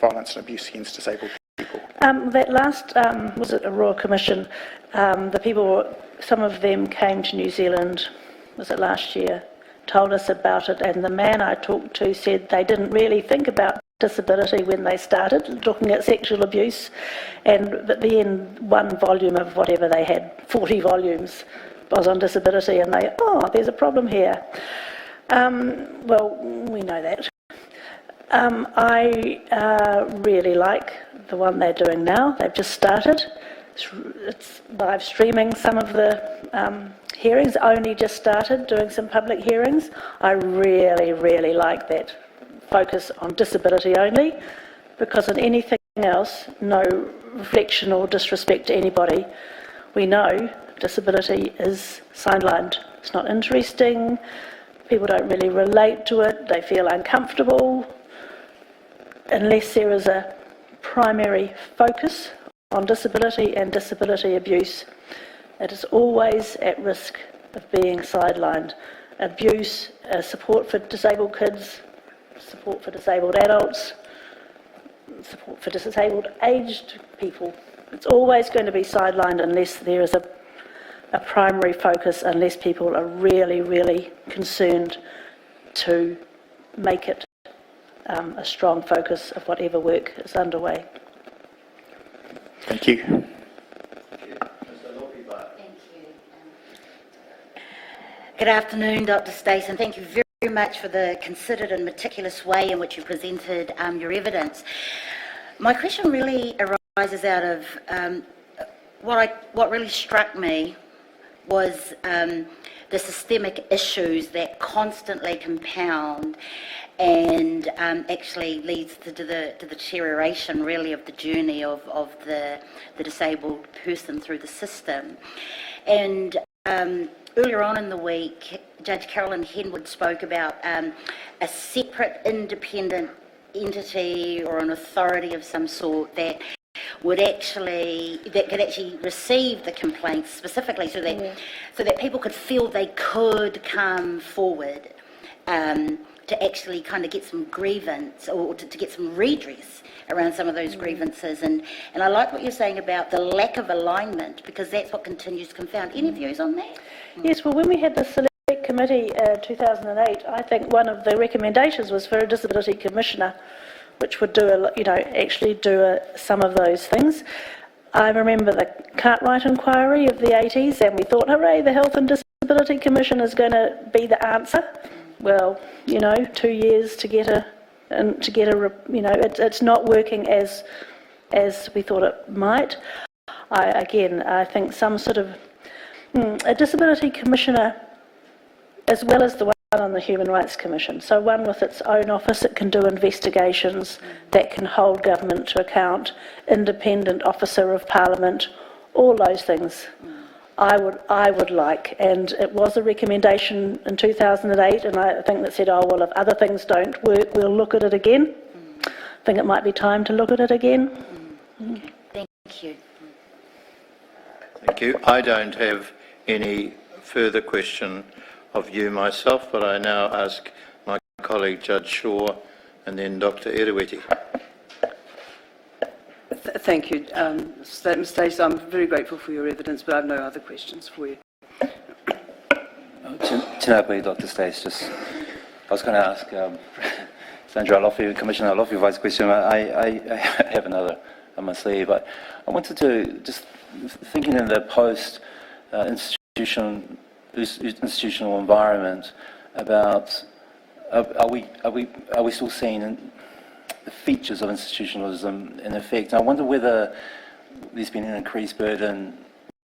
[SPEAKER 6] violence and abuse against disabled people?
[SPEAKER 3] That last, was it a Royal Commission, the people, some of them came to New Zealand, was it last year, told us about it, and the man I talked to said they didn't really think about disability when they started looking at sexual abuse, and at the end, one volume of whatever they had, 40 volumes, was on disability, and they, there's a problem here. Well, we know that. I really like the one they're doing now. They've just started. It's live streaming some of the hearings, only just started doing some public hearings. I really, really like that focus on disability only, because in anything else, no reflection or disrespect to anybody, we know disability is sidelined. It's not interesting, people don't really relate to it, they feel uncomfortable. Unless there is a primary focus on disability and disability abuse, it is always at risk of being sidelined. Abuse, support for disabled kids, support for disabled adults, support for disabled aged people. It's always going to be sidelined unless there is a primary focus, unless people are really, really concerned to make it a strong focus of whatever work is underway.
[SPEAKER 6] Thank you.
[SPEAKER 7] Thank you. Good afternoon, Dr. Stace, and thank you very much for the considered and meticulous way in which you presented your evidence. My question really arises out of what really struck me was the systemic issues that constantly compound and actually leads to the deterioration really of the journey of the disabled person through the system. And earlier on in the week, Judge Carolyn Henwood spoke about a separate independent entity or an authority of some sort that could actually receive the complaints specifically, so that people could feel they could come forward to actually kind of get some grievance or to get some redress around some of those grievances. And I like what you're saying about the lack of alignment, because that's what continues to confound. Any views on that?
[SPEAKER 3] Yes, well, when we had the select committee in 2008, I think one of the recommendations was for a disability commissioner, which would do some of those things. I remember the Cartwright inquiry of the 80s, and we thought, hooray, the Health and Disability Commission is going to be the answer. Well, 2 years to get it's not working as we thought it might. I think some sort of a disability commissioner, as well as the one on the Human Rights Commission. So one with its own office that can do investigations, that can hold government to account, independent officer of Parliament, all those things. I would like, and it was a recommendation in 2008, and I think that said, if other things don't work, we'll look at it again. I think it might be time to look at it again.
[SPEAKER 7] Thank you.
[SPEAKER 2] Thank you. I don't have any further question of you myself, but I now ask my colleague Judge Shaw and then Dr. Aotearoa.
[SPEAKER 5] Thank you, Stace. I'm very grateful for your evidence, but I have no other questions for you.
[SPEAKER 8] Tēnā Dr. Stace. I was going to ask Sandra Alofi, Commissioner Alofi, Vice question. I have another on my sleeve. I wanted to just thinking in the post-institutional environment about are we still seeing the features of institutionalism in effect. I wonder whether there's been an increased burden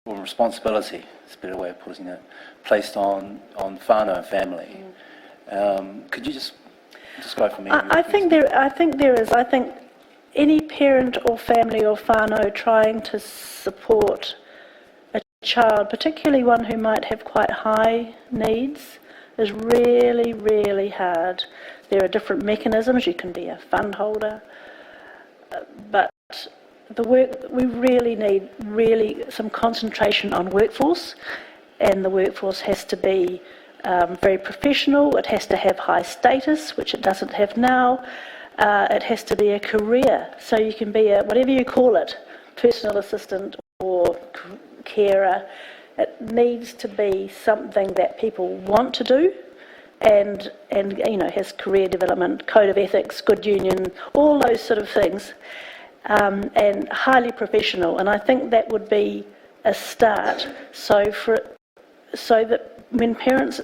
[SPEAKER 8] or responsibility, it's a better way of putting it, placed on whānau and family. Could you just describe for me?
[SPEAKER 3] I think there is. I think any parent or family or whānau trying to support a child, particularly one who might have quite high needs, is really, really hard. There are different mechanisms. You can be a fund holder, but the work, we really need some concentration on workforce, and the workforce has to be very professional. It has to have high status, which it doesn't have now. It has to be a career, so you can be a, whatever you call it, personal assistant or carer. It needs to be something that people want to do, and has career development, code of ethics, good union, all those sort of things, and highly professional. And I think that would be a start. So that when parents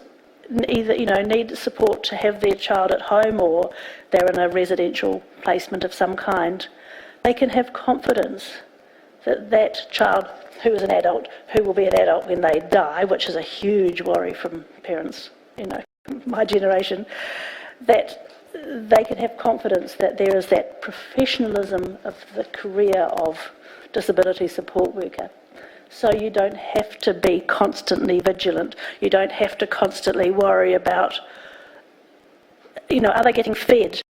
[SPEAKER 3] either need support to have their child at home or they're in a residential placement of some kind, they can have confidence that that child, who is an adult, who will be an adult when they die, which is a huge worry from parents, my generation, that they can have confidence that there is that professionalism of the career of disability support worker. So you don't have to be constantly vigilant. You don't have to constantly worry about, are they getting fed?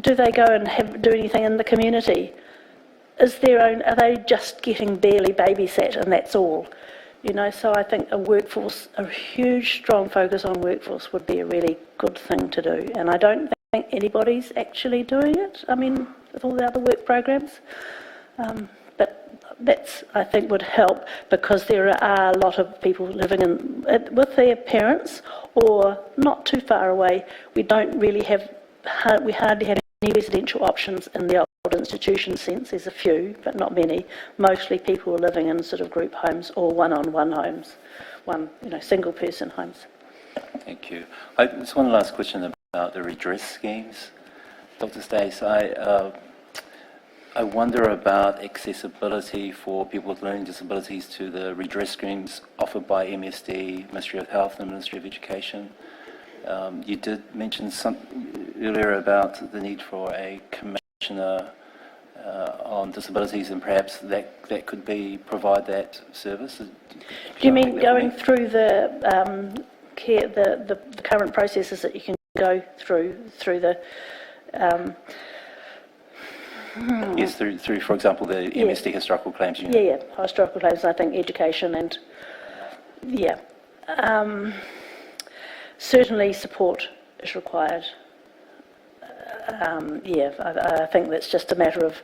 [SPEAKER 3] Do they go and do anything in the community? Are they just getting barely babysat and that's all? So I think a huge, strong focus on workforce would be a really good thing to do. And I don't think anybody's actually doing it, with all the other work programs. But that's, I think, would help, because there are a lot of people living with their parents or not too far away. We hardly have any residential options in the old institution sense. There's a few, but not many. Mostly people are living in sort of group homes or one-on-one homes, single person homes.
[SPEAKER 8] Thank you. Just one last question about the redress schemes. Dr. Stace, I wonder about accessibility for people with learning disabilities to the redress schemes offered by MSD, Ministry of Health and Ministry of Education. You did mention earlier about the need for a commissioner on disabilities, and perhaps that could provide that service.
[SPEAKER 3] Do you mean going through the current processes that you can go through the?
[SPEAKER 8] Yes, through, for example, the MSD historical claims unit.
[SPEAKER 3] Yeah, historical claims. I think education and certainly support is required. I think that's just a matter of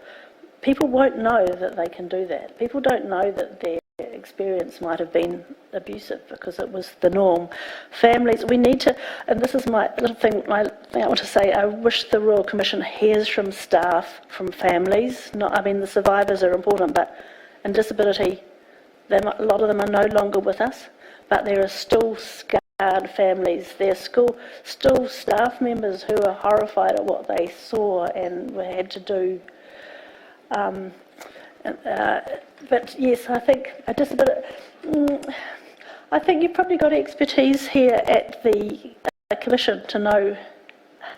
[SPEAKER 3] people won't know that they can do that. People don't know that their experience might have been abusive because it was the norm. Families, we need to, and this is my thing I want to say, I wish the Royal Commission hears from staff, from families. The survivors are important, but in disability, a lot of them are no longer with us, but there are still scarred families. There are still staff members who are horrified at what they saw and had to do. But yes, I think I think you've probably got expertise here at the Commission to know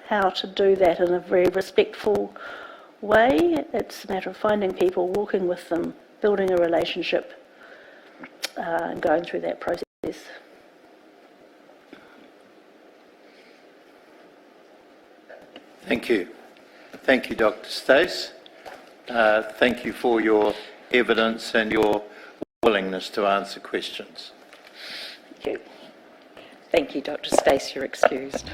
[SPEAKER 3] how to do that in a very respectful way. It's a matter of finding people, walking with them, building a relationship, and going through that process.
[SPEAKER 2] Thank you. Thank you, Dr. Stace. Thank you for your evidence and your willingness to answer questions.
[SPEAKER 3] Thank you.
[SPEAKER 4] Thank you, Dr. Stace. You're excused.